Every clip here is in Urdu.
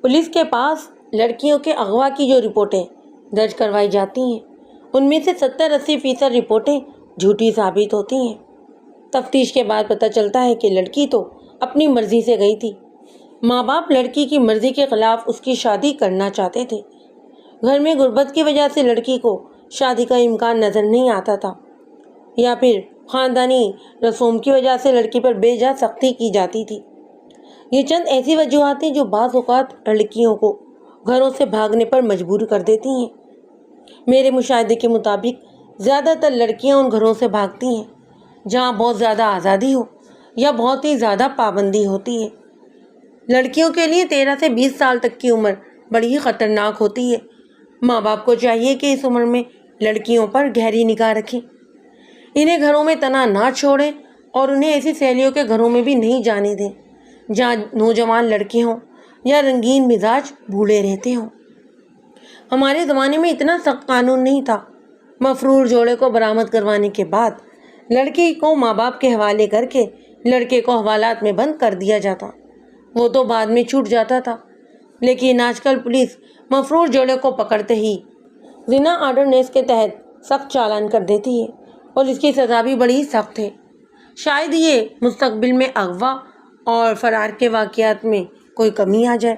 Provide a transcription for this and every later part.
پولیس کے پاس لڑکیوں کے اغوا کی جو رپورٹیں درج کروائی جاتی ہیں ان میں سے 70-80% رپورٹیں جھوٹی ثابت ہوتی ہیں۔ تفتیش کے بعد پتہ چلتا ہے کہ لڑکی تو اپنی مرضی سے گئی تھی۔ ماں باپ لڑکی کی مرضی کے خلاف اس کی شادی کرنا چاہتے تھے۔ گھر میں غربت کی وجہ سے لڑکی کو شادی کا امکان نظر نہیں آتا تھا، یا پھر خاندانی رسوم کی وجہ سے لڑکی پر بے جا سختی کی جاتی تھی۔ یہ چند ایسی وجوہات ہیں جو بعض اوقات لڑکیوں کو گھروں سے بھاگنے پر مجبور کر دیتی ہیں۔ میرے مشاہدے کے مطابق زیادہ تر لڑکیاں ان گھروں سے بھاگتی ہیں جہاں بہت زیادہ آزادی ہو یا بہت ہی زیادہ پابندی ہوتی ہے۔ لڑکیوں کے لیے 13 سے 20 سال تک کی عمر بڑی ہی خطرناک ہوتی ہے۔ ماں باپ کو چاہیے کہ اس عمر میں لڑکیوں پر گہری نگاہ رکھیں، انہیں گھروں میں تنہا نہ چھوڑیں اور انہیں ایسی سہیلیوں کے گھروں میں بھی نہیں جانے دیں جہاں نوجوان لڑکے ہوں یا رنگین مزاج بوڑھے رہتے ہوں۔ ہمارے زمانے میں اتنا سخت قانون نہیں تھا۔ مفرور جوڑے کو برآمد کروانے کے بعد لڑکی کو ماں باپ کے حوالے کر کے لڑکے کو حوالات میں بند کر دیا جاتا، وہ تو بعد میں چھوٹ جاتا تھا۔ لیکن آج کل پولیس مفرور جوڑے کو پکڑتے ہی زنا آرڈیننس کے تحت سخت چالان کر دیتی ہے اور اس کی سزا بھی بڑی سخت ہے۔ شاید یہ مستقبل میں اغوا اور فرار کے واقعات میں کوئی کمی آ جائے۔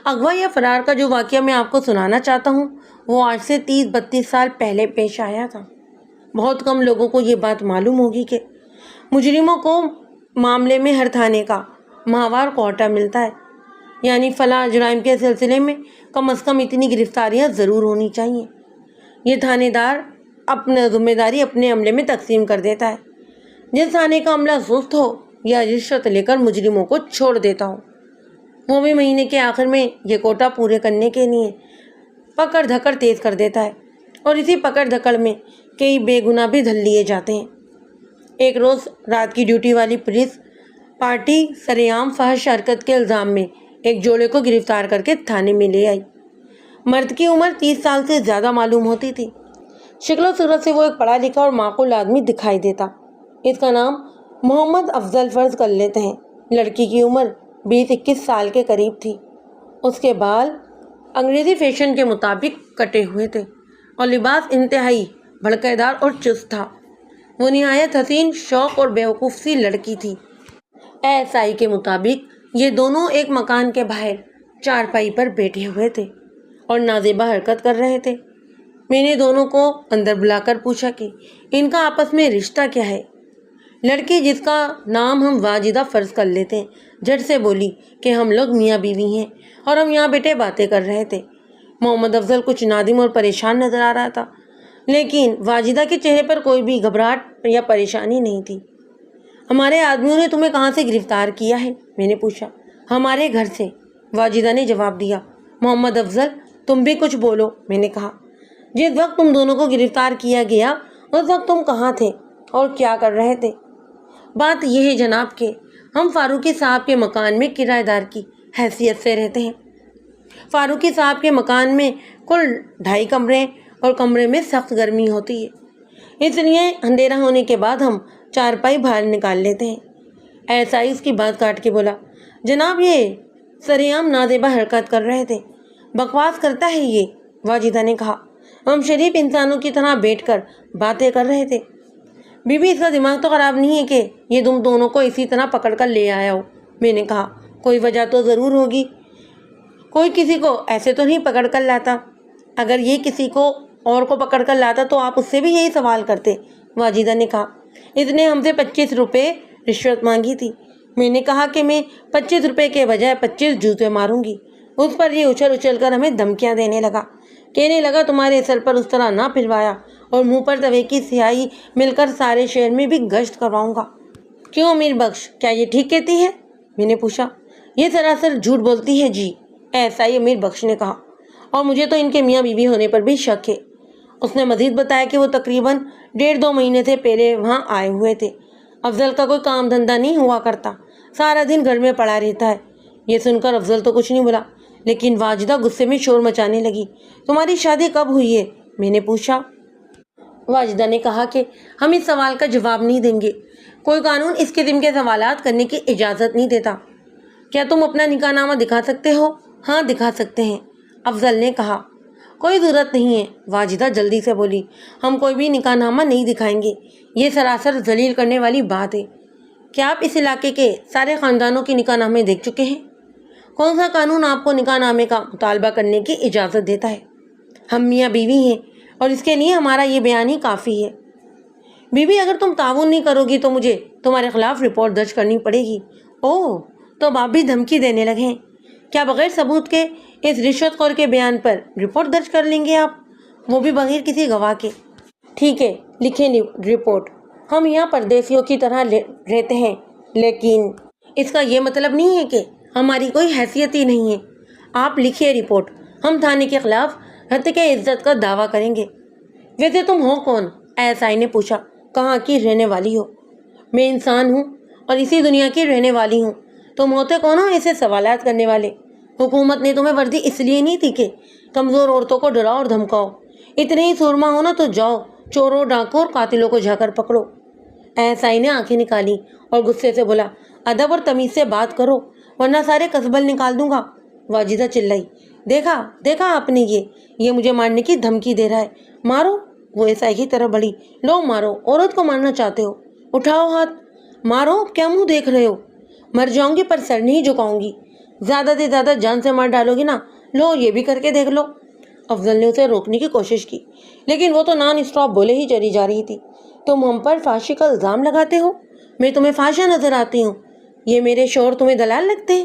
اغوا یا فرار کا جو واقعہ میں آپ کو سنانا چاہتا ہوں وہ آج سے 30-32 سال پہلے پیش آیا تھا۔ بہت کم لوگوں کو یہ بات معلوم ہوگی کہ مجرموں کو معاملے میں ہر تھانے کا ماہوار کوٹا ملتا ہے، یعنی فلاں جرائم کے سلسلے میں کم از کم اتنی گرفتاریاں ضرور ہونی چاہیے۔ یہ تھانے دار اپنا ذمہ داری اپنے عملے میں تقسیم کر دیتا ہے۔ جس تھانے کا عملہ سست ہو یا رشوت لے کر مجرموں کو چھوڑ دیتا ہو، وہ بھی مہینے کے آخر میں یہ کوٹا پورے کرنے کے لیے پکڑ دھکڑ تیز کر دیتا ہے، اور اسی پکڑ دھکڑ میں کئی بے گناہ بھی دھل لیے جاتے ہیں۔ ایک روز رات کی ڈیوٹی والی پولیس پارٹی سرعام فحش حرکت کے الزام میں ایک جوڑے کو گرفتار کر کے تھانے میں لے آئی۔ مرد کی عمر 30 سال سے زیادہ معلوم ہوتی تھی۔ شکل و صورت سے وہ ایک پڑھا لکھا اور معقول آدمی دکھائی دیتا۔ اس کا نام محمد افضل فرض کر لیتے ہیں۔ لڑکی کی عمر 20-21 سال کے قریب تھی۔ اس کے بال انگریزی فیشن کے مطابق کٹے ہوئے تھے اور لباس انتہائی بھڑکیدار اور چست تھا۔ وہ نہایت حسین، شوق اور بیوقوف سی لڑکی تھی۔ ASI کے مطابق یہ دونوں ایک مکان کے باہر چارپائی پر بیٹھے ہوئے تھے اور نازیبا حرکت کر رہے تھے۔ میں نے دونوں کو اندر بلا کر پوچھا کہ ان کا آپس میں رشتہ کیا ہے۔ لڑکی، جس کا نام ہم واجدہ فرض کر لیتے ہیں، جھٹ سے بولی کہ ہم لوگ میاں بیوی ہیں اور ہم یہاں بیٹھے باتیں کر رہے تھے۔ محمد افضل کچھ نادم اور پریشان نظر آ رہا تھا، لیکن واجدہ کے چہرے پر کوئی بھی گھبراہٹ یا پریشانی نہیں تھی۔ ہمارے آدمیوں نے تمہیں کہاں سے گرفتار کیا ہے؟ میں نے پوچھا۔ ہمارے گھر سے، واجدہ نے جواب دیا۔ محمد افضل، تم بھی کچھ بولو، میں نے کہا۔ جس وقت تم دونوں کو گرفتار کیا گیا اس وقت تم کہاں تھے اور کیا کر رہے تھے؟ بات یہ ہے جناب کہ ہم فاروقی صاحب کے مکان میں کرایہ دار کی حیثیت سے رہتے ہیں۔ فاروقی صاحب کے مکان میں کل 2.5 کمرے اور کمرے میں سخت گرمی ہوتی ہے، اس لیے اندھیرا ہونے کے بعد ہم چارپائی باہر نکال لیتے ہیں۔ ایسا ہی اس کی بات کاٹ کے بولا، جناب یہ سرعام نازیبا حرکت کر رہے تھے، بکواس کرتا ہے یہ، واجدہ نے کہا۔ ہم شریف انسانوں کی طرح بیٹھ کر باتیں کر رہے تھے۔ بی بی، اس کا دماغ تو خراب نہیں ہے کہ یہ تم دونوں کو اسی طرح پکڑ کر لے آیا ہو؟ میں نے کہا۔ کوئی وجہ تو ضرور ہوگی، کوئی کسی کو ایسے تو نہیں پکڑ کر لاتا۔ اگر یہ کسی کو اور کو پکڑ کر لاتا تو آپ اس سے بھی یہی سوال کرتے، واجدہ نے کہا۔ اس نے ہم سے 25 روپے رشوت مانگی تھی۔ میں نے کہا کہ میں 25 روپے کے بجائے 25 جوتے ماروں گی۔ اس پر یہ اچھل اچھل کر ہمیں دھمکیاں دینے لگا، کہنے لگا تمہارے سر پر اس طرح نہ پھروایا اور منہ پر توے کی سیاہی مل کر سارے شہر میں بھی گشت کرواؤں گا۔ کیوں امیر بخش، کیا یہ ٹھیک کہتی ہے؟ میں نے پوچھا۔ یہ سراسر جھوٹ بولتی ہے جی، ایسا ہی امیر بخش نے کہا، اور مجھے تو ان کے میاں بیوی ہونے پر بھی شک ہے۔ اس نے مزید بتایا کہ وہ تقریباً 1.5-2 مہینے سے پہلے وہاں آئے ہوئے تھے۔ افضل کا کوئی کام دھندہ نہیں ہوا کرتا، سارا دن گھر میں پڑا رہتا ہے۔ یہ سن کر افضل تو کچھ نہیں بولا، لیکن واجدہ غصے میں شور مچانے لگی۔ تمہاری شادی کب ہوئی ہے؟ میں نے پوچھا۔ واجدہ نے کہا کہ ہم اس سوال کا جواب نہیں دیں گے، کوئی قانون اس قسم کے سوالات کرنے کی اجازت نہیں دیتا۔ کیا تم اپنا نکاح نامہ دکھا سکتے ہو؟ ہاں دکھا سکتے ہیں، افضل نے کہا۔ کوئی ضرورت نہیں ہے، واجدہ جلدی سے بولی، ہم کوئی بھی نکاح نامہ نہیں دکھائیں گے، یہ سراسر ذلیل کرنے والی بات ہے۔ کیا آپ اس علاقے کے سارے خاندانوں کے نکاح نامے دیکھ چکے ہیں؟ کون سا قانون آپ کو نکاح نامے کا مطالبہ کرنے کی اجازت دیتا ہے؟ ہم میاں بیوی ہیں اور اس کے لیے ہمارا یہ بیان ہی کافی ہے۔ بیوی اگر تم تعاون نہیں کرو گی تو مجھے تمہارے خلاف رپورٹ درج کرنی پڑے گی۔ اوہ، تو آپ بھی دھمکی دینے لگے ہیں؟ کیا بغیر ثبوت کے اس رشوت خور کے بیان پر رپورٹ درج کر لیں گے آپ، وہ بھی بغیر کسی گواہ کے؟ ٹھیک ہے، لکھیں رپورٹ۔ ہم یہاں پردیسیوں کی طرح رہتے ہیں، لیکن اس کا یہ مطلب نہیں ہے کہ ہماری کوئی حیثیت ہی نہیں ہے۔ آپ لکھیے رپورٹ، ہم تھانے کے خلاف ہتک عزت کا دعویٰ کریں گے۔ ویسے تم ہو کون؟ ایسائی نے پوچھا۔ کہاں کی رہنے والی ہو؟ میں انسان ہوں اور اسی دنیا کی رہنے والی ہوں۔ تم ہوتے کون ہو ایسے سوالات کرنے والے؟ حکومت نے تمہیں وردی اس لیے نہیں دی کہ کمزور عورتوں کو ڈراؤ اور دھمکاؤ۔ اتنے ہی سورما ہو نا تو جاؤ چوروں، ڈاکوں اور قاتلوں کو جا کر پکڑو۔ ایسائی نے آنکھیں نکالی اور غصے سے بولا، ادب اور تمیز سے بات کرو ورنہ سارے قصبل نکال دوں گا۔ واجدہ چلائی، دیکھا آپ نے، یہ مجھے مارنے کی دھمکی دے رہا ہے، مارو۔ وہ ایسائی کی طرف بڑھی، لو مارو، عورت کو مارنا چاہتے ہو؟ اٹھاؤ ہاتھ، مارو، کیا منہ دیکھ رہے ہو؟ مر جاؤں گی پر سر نہیں جھکاؤں گی، زیادہ سے زیادہ جان سے مار ڈالو گی نا، لو یہ بھی کر کے دیکھ لو۔ افضل نے اسے روکنے کی کوشش کی، لیکن وہ تو نان اسٹاپ بولے ہی چلی جا رہی تھی۔ تم ہم پر فحاشی کا الزام لگاتے ہو؟ میں تمہیں فحاشہ نظر آتی ہوں؟ یہ میرے شوہر تمہیں دلال لگتے ہیں؟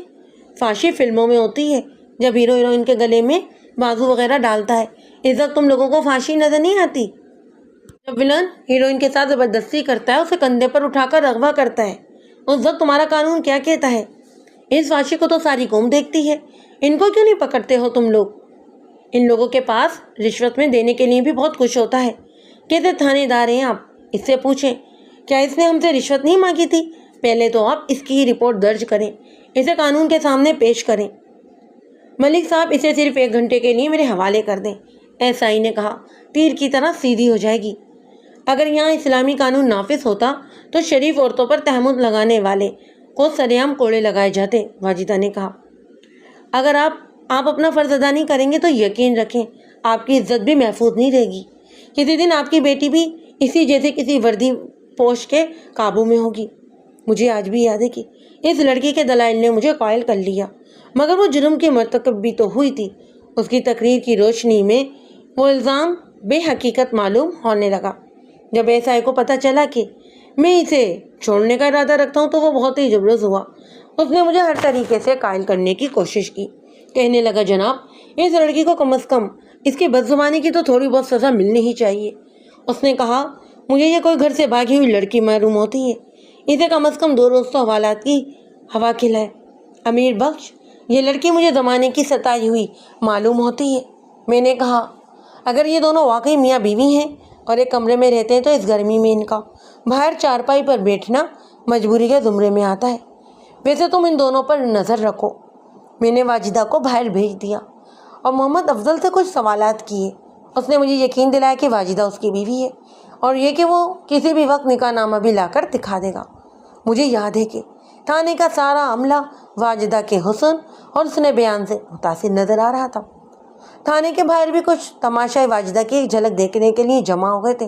فحاشی فلموں میں ہوتی ہے، جب ہیرو ہیروئن کے گلے میں بازو وغیرہ ڈالتا ہے، اس وقت تم لوگوں کو فحاشی نظر نہیں آتی؟ جب ولن ہیروئن کے ساتھ زبردستی کرتا ہے، اسے کندھے پر اٹھا کر اغوا کرتا ہے، اس وقت تمہارا قانون کیا کہتا ہے؟ اس فحاشی کو تو ساری قوم دیکھتی ہے، ان کو کیوں نہیں پکڑتے ہو تم لوگ؟ ان لوگوں کے پاس رشوت میں دینے کے لیے بھی بہت کچھ ہوتا ہے۔ کیسے تھانے دار ہیں آپ؟ اس سے پوچھیں، کیا اس نے ہم سے رشوت نہیں مانگی تھی؟ پہلے تو آپ اس کی رپورٹ درج کریں، اسے قانون کے سامنے پیش کریں۔ ملک صاحب اسے صرف 1 گھنٹے کے لیے میرے حوالے کر دیں، ایسائی نے کہا، تیر کی طرح سیدھی ہو جائے گی۔ اگر یہاں اسلامی قانون نافذ ہوتا تو شریف عورتوں پر تہمت لگانے والے کو سرعام کوڑے لگائے جاتے، واجدہ نے کہا۔ اگر آپ اپنا فرض ادا نہیں کریں گے تو یقین رکھیں آپ کی عزت بھی محفوظ نہیں رہے گی۔ کسی دن آپ کی بیٹی بھی اسی جیسے کسی وردی پوش کے قابو میں ہوگی۔ مجھے آج بھی یاد ہے کہ اس لڑکی کے دلائل نے مجھے قائل کر لیا، مگر وہ جرم کی مرتکب بھی تو ہوئی تھی۔ اس کی تقریر کی روشنی میں وہ الزام بے حقیقت معلوم ہونے لگا۔ جب ایسائی کو پتہ چلا کہ میں اسے چھوڑنے کا ارادہ رکھتا ہوں تو وہ بہت ہی جبروز ہوا۔ اس نے مجھے ہر طریقے سے قائل کرنے کی کوشش کی۔ کہنے لگا، جناب، اس لڑکی کو کم از کم اس کی بدزبانی کی تو تھوڑی بہت سزا ملنی ہی چاہیے۔ اس نے کہا، مجھے یہ کوئی گھر سے بھاگی ہوئی لڑکی معلوم ہوتی ہے، اسے کم از کم 2 روز تو حوالات کی ہوا کھلائے۔ امیر بخش، یہ لڑکی مجھے زمانے کی ستائی ہوئی معلوم ہوتی ہے۔ میں نے کہا، اگر یہ دونوں واقعی میاں بیوی ہیں اور ایک کمرے میں رہتے ہیں تو اس گرمی میں ان کا باہر چارپائی پر بیٹھنا مجبوری کے زمرے میں آتا ہے۔ ویسے تم ان دونوں پر نظر رکھو۔ میں نے واجدہ کو باہر بھیج دیا اور محمد افضل سے کچھ سوالات کیے۔ اس نے مجھے یقین دلایا کہ واجدہ اس کی بیوی ہے اور یہ کہ وہ کسی بھی وقت نکاح نامہ بھی لا کر دکھا دے گا۔ مجھے یاد ہے کہ تھانے کا سارا عملہ واجدہ کے حسن اور اس نے بیان سے متاثر نظر آ رہا تھا۔ تھانے کے باہر بھی کچھ تماشائی واجدہ کی ایک جھلک دیکھنے کے لیے جمع ہو گئے تھے،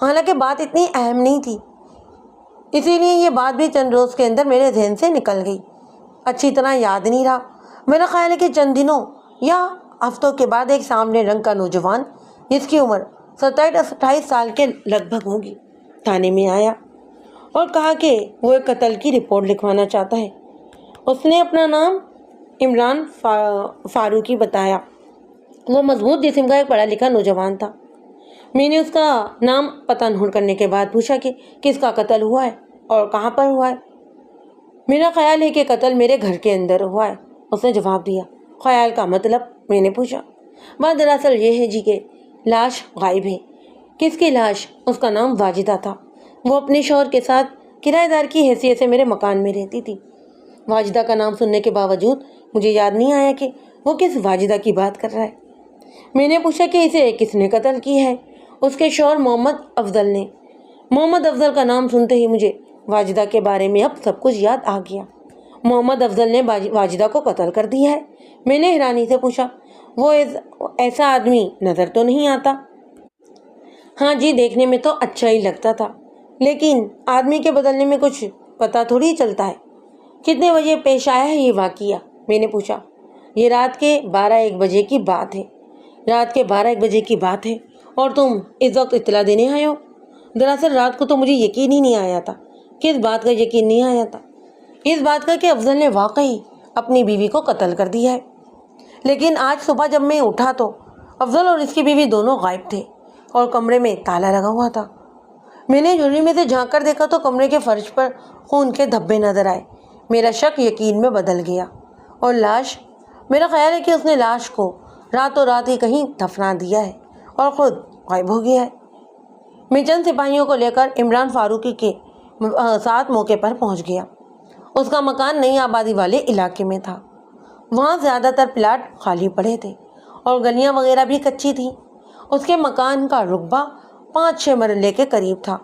حالانکہ بات اتنی اہم نہیں تھی، اسی لیے یہ بات بھی چند روز کے اندر میرے ذہن سے نکل گئی، اچھی طرح یاد نہیں رہا۔ میرا خیال ہے کہ چند دنوں یا ہفتوں کے بعد ایک سامنے رنگ کا نوجوان جس کی عمر 27-28 سال کے لگ بھگ ہوگی تھانے میں آیا اور کہا کہ وہ ایک قتل کی رپورٹ لکھوانا چاہتا ہے۔ اس نے اپنا نام عمران فاروقی بتایا۔ وہ مضبوط جسم کا ایک پڑھا لکھا نوجوان تھا۔ میں نے اس کا نام پتہ نوٹ کرنے کے بعد پوچھا کہ کس کا قتل ہوا ہے اور کہاں پر ہوا ہے۔ میرا خیال ہے کہ قتل میرے گھر کے اندر ہوا ہے، اس نے جواب دیا۔ خیال کا مطلب؟ میں نے پوچھا۔ بات دراصل یہ ہے جی کہ لاش غائب ہے۔ کس کی لاش؟ اس کا نام واجدہ تھا، وہ اپنے شوہر کے ساتھ کرایہ دار کی حیثیت سے میرے مکان میں رہتی تھی۔ واجدہ کا نام سننے کے باوجود مجھے یاد نہیں آیا کہ وہ کس واجدہ کی بات کر رہا ہے۔ میں نے پوچھا کہ اسے کس نے قتل کی ہے۔ اس کے شوہر محمد افضل نے۔ محمد افضل کا نام سنتے ہی مجھے واجدہ کے بارے میں اب سب کچھ یاد آ گیا۔ محمد افضل نے واجدہ کو قتل کر دیا ہے؟ میں نے حیرانی سے پوچھا۔ وہ ایسا آدمی نظر تو نہیں آتا۔ ہاں جی، دیکھنے میں تو اچھا ہی لگتا تھا، لیکن آدمی کے بدلنے میں کچھ پتہ تھوڑی چلتا ہے۔ کتنے بجے پیش آیا ہے یہ واقعہ؟ میں نے پوچھا۔ یہ رات کے 12-1 بجے کی بات ہے۔ رات کے 12-1 بجے کی بات ہے اور تم اس وقت اطلاع دینے آئے ہو؟ دراصل رات کو تو مجھے یقین ہی نہیں آیا تھا۔ کس بات کا یقین نہیں آیا تھا؟ اس بات کا کہ افضل نے واقعی اپنی بیوی کو قتل کر دیا ہے۔ لیکن آج صبح جب میں اٹھا تو افضل اور اس کی بیوی دونوں غائب تھے اور کمرے میں تالا لگا ہوا تھا۔ میں نے جھرری میں سے جھانک کر دیکھا تو کمرے کے فرش پر خون کے دھبے نظر آئے۔ میرا شک یقین میں بدل گیا۔ اور لاش؟ میرا خیال ہے کہ اس نے لاش کو راتوں رات ہی کہیں دفنا دیا ہے اور خود غائب ہو گیا ہے۔ میں چند سپاہیوں کو لے کر عمران فاروقی کے ساتھ موقع پر پہنچ گیا۔ اس کا مکان نئی آبادی والے علاقے میں تھا۔ وہاں زیادہ تر پلاٹ خالی پڑے تھے اور گلیاں وغیرہ بھی کچی تھیں۔ اس کے مکان کا رقبہ 5-6 مرلے کے قریب تھا۔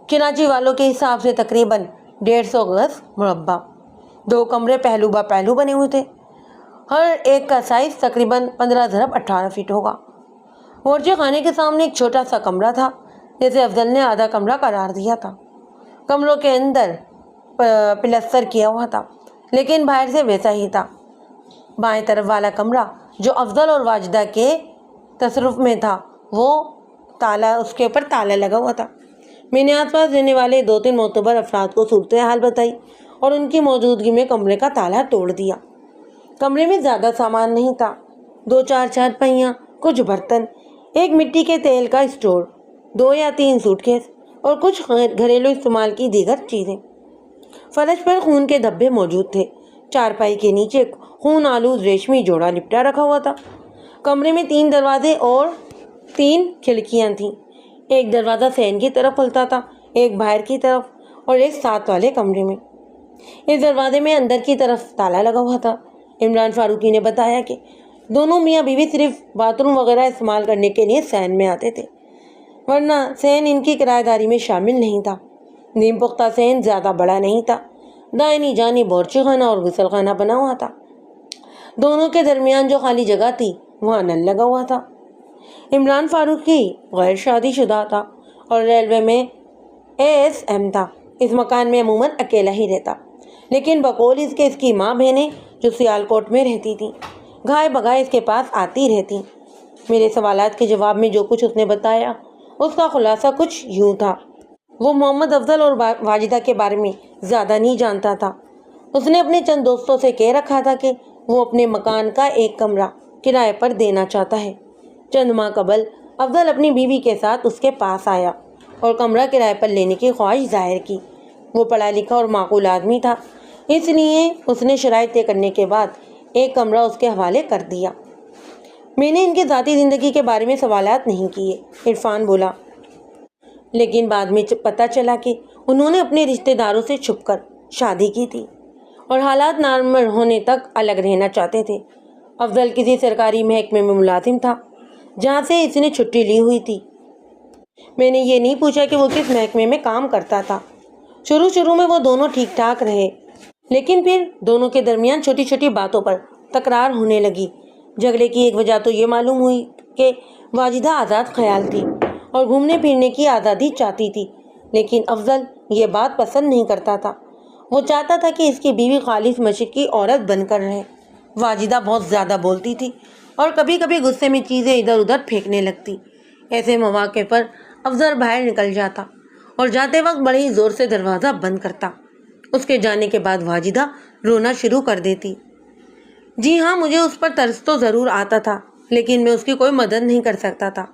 کراچی والوں کے حساب سے تقریباً 150 گز مربع۔ 2 کمرے پہلو با پہلو بنے ہوئے تھے۔ ہر ایک کا سائز تقریباً 15x18 فٹ ہوگا۔ ورچے خانے کے سامنے ایک چھوٹا سا کمرہ تھا جسے افضل نے آدھا کمرہ قرار دیا تھا۔ کمروں کے اندر پلستر کیا ہوا تھا، لیکن باہر سے ویسا ہی تھا۔ بائیں طرف والا کمرہ جو افضل اور واجدہ کے تصرف میں تھا، اس کے اوپر تالا لگا ہوا تھا۔ میں نے آس پاس رہنے والے 2-3 معتبر افراد کو صورتحال بتائی اور ان کی موجودگی میں کمرے کا تالا توڑ دیا۔ کمرے میں زیادہ سامان نہیں تھا۔ 2-4 چارپائیاں، کچھ برتن، ایک مٹی کے تیل کا اسٹور، 2 یا 3 سوٹ کیس اور کچھ گھریلو استعمال کی دیگر چیزیں۔ فرش پر خون کے دھبے موجود تھے۔ چارپائی کے نیچے خون آلود ریشمی جوڑا لپٹا رکھا ہوا تھا۔ کمرے میں 3 دروازے اور 3 کھڑکیاں تھیں۔ ایک دروازہ صحن کی طرف کھلتا تھا، ایک باہر کی طرف اور ایک ساتھ والے کمرے میں۔ اس دروازے میں اندر کی طرف تالا لگا ہوا تھا۔ عمران فاروقی نے بتایا کہ دونوں میاں بیوی صرف باتھ روم وغیرہ استعمال کرنے کے لیے صحن میں آتے تھے، ورنہ صحن ان کی کرایہ داری میں شامل نہیں تھا۔ نیم پختہ صحن زیادہ بڑا نہیں تھا۔ دائنی جانب باورچی خانہ اور غسل خانہ بنا ہوا تھا۔ دونوں کے درمیان جو خالی جگہ تھی وہاں نل لگا ہوا تھا۔ عمران فاروقی غیر شادی شدہ تھا اور ریلوے میں ASM تھا۔ اس مکان میں عموماً اکیلا ہی رہتا، لیکن بقول اس کی ماں بہنیں جو سیالکوٹ میں رہتی تھیں گھائے بگائے اس کے پاس آتی رہتی۔ میرے سوالات کے جواب میں جو کچھ اس نے بتایا اس کا خلاصہ کچھ یوں تھا۔ وہ محمد افضل اور واجدہ کے بارے میں زیادہ نہیں جانتا تھا۔ اس نے اپنے چند دوستوں سے کہہ رکھا تھا کہ وہ اپنے مکان کا ایک کمرہ کرائے پر دینا چاہتا ہے۔ چند ماہ قبل افضل اپنی بیوی کے ساتھ اس کے پاس آیا اور کمرہ کرائے پر لینے کی خواہش ظاہر کی۔ وہ پڑھا لکھا اور معقول آدمی تھا، اس لیے اس نے شرائط طے کرنے کے بعد ایک کمرہ اس کے حوالے کر دیا۔ میں نے ان کی ذاتی زندگی کے بارے میں سوالات نہیں کیے، عرفان بولا، لیکن بعد میں پتہ چلا کہ انہوں نے اپنے رشتہ داروں سے چھپ کر شادی کی تھی اور حالات نارمل ہونے تک الگ رہنا چاہتے تھے۔ افضل کسی سرکاری محکمے میں ملازم تھا جہاں سے اس نے چھٹی لی ہوئی تھی۔ میں نے یہ نہیں پوچھا کہ وہ کس محکمے میں کام کرتا تھا۔ شروع میں وہ دونوں ٹھیک ٹھاک رہے، لیکن پھر دونوں کے درمیان چھوٹی چھوٹی باتوں پر تکرار ہونے لگی۔ جھگڑے کی ایک وجہ تو یہ معلوم ہوئی کہ واجدہ آزاد خیال تھی اور گھومنے پھرنے کی آزادی چاہتی تھی، لیکن افضل یہ بات پسند نہیں کرتا تھا۔ وہ چاہتا تھا کہ اس کی بیوی خالص مشرق کی عورت بن کر رہے۔ واجدہ بہت زیادہ بولتی تھی اور کبھی کبھی غصے میں چیزیں ادھر ادھر پھینکنے لگتی۔ ایسے مواقع پر افضل باہر نکل جاتا اور جاتے وقت بڑے ہی زور سے دروازہ بند کرتا۔ اس کے جانے کے بعد واجدہ رونا شروع کر دیتی۔ جی ہاں، مجھے اس پر ترس تو ضرور آتا تھا، لیکن میں اس کی کوئی مدد نہیں کر سکتا تھا۔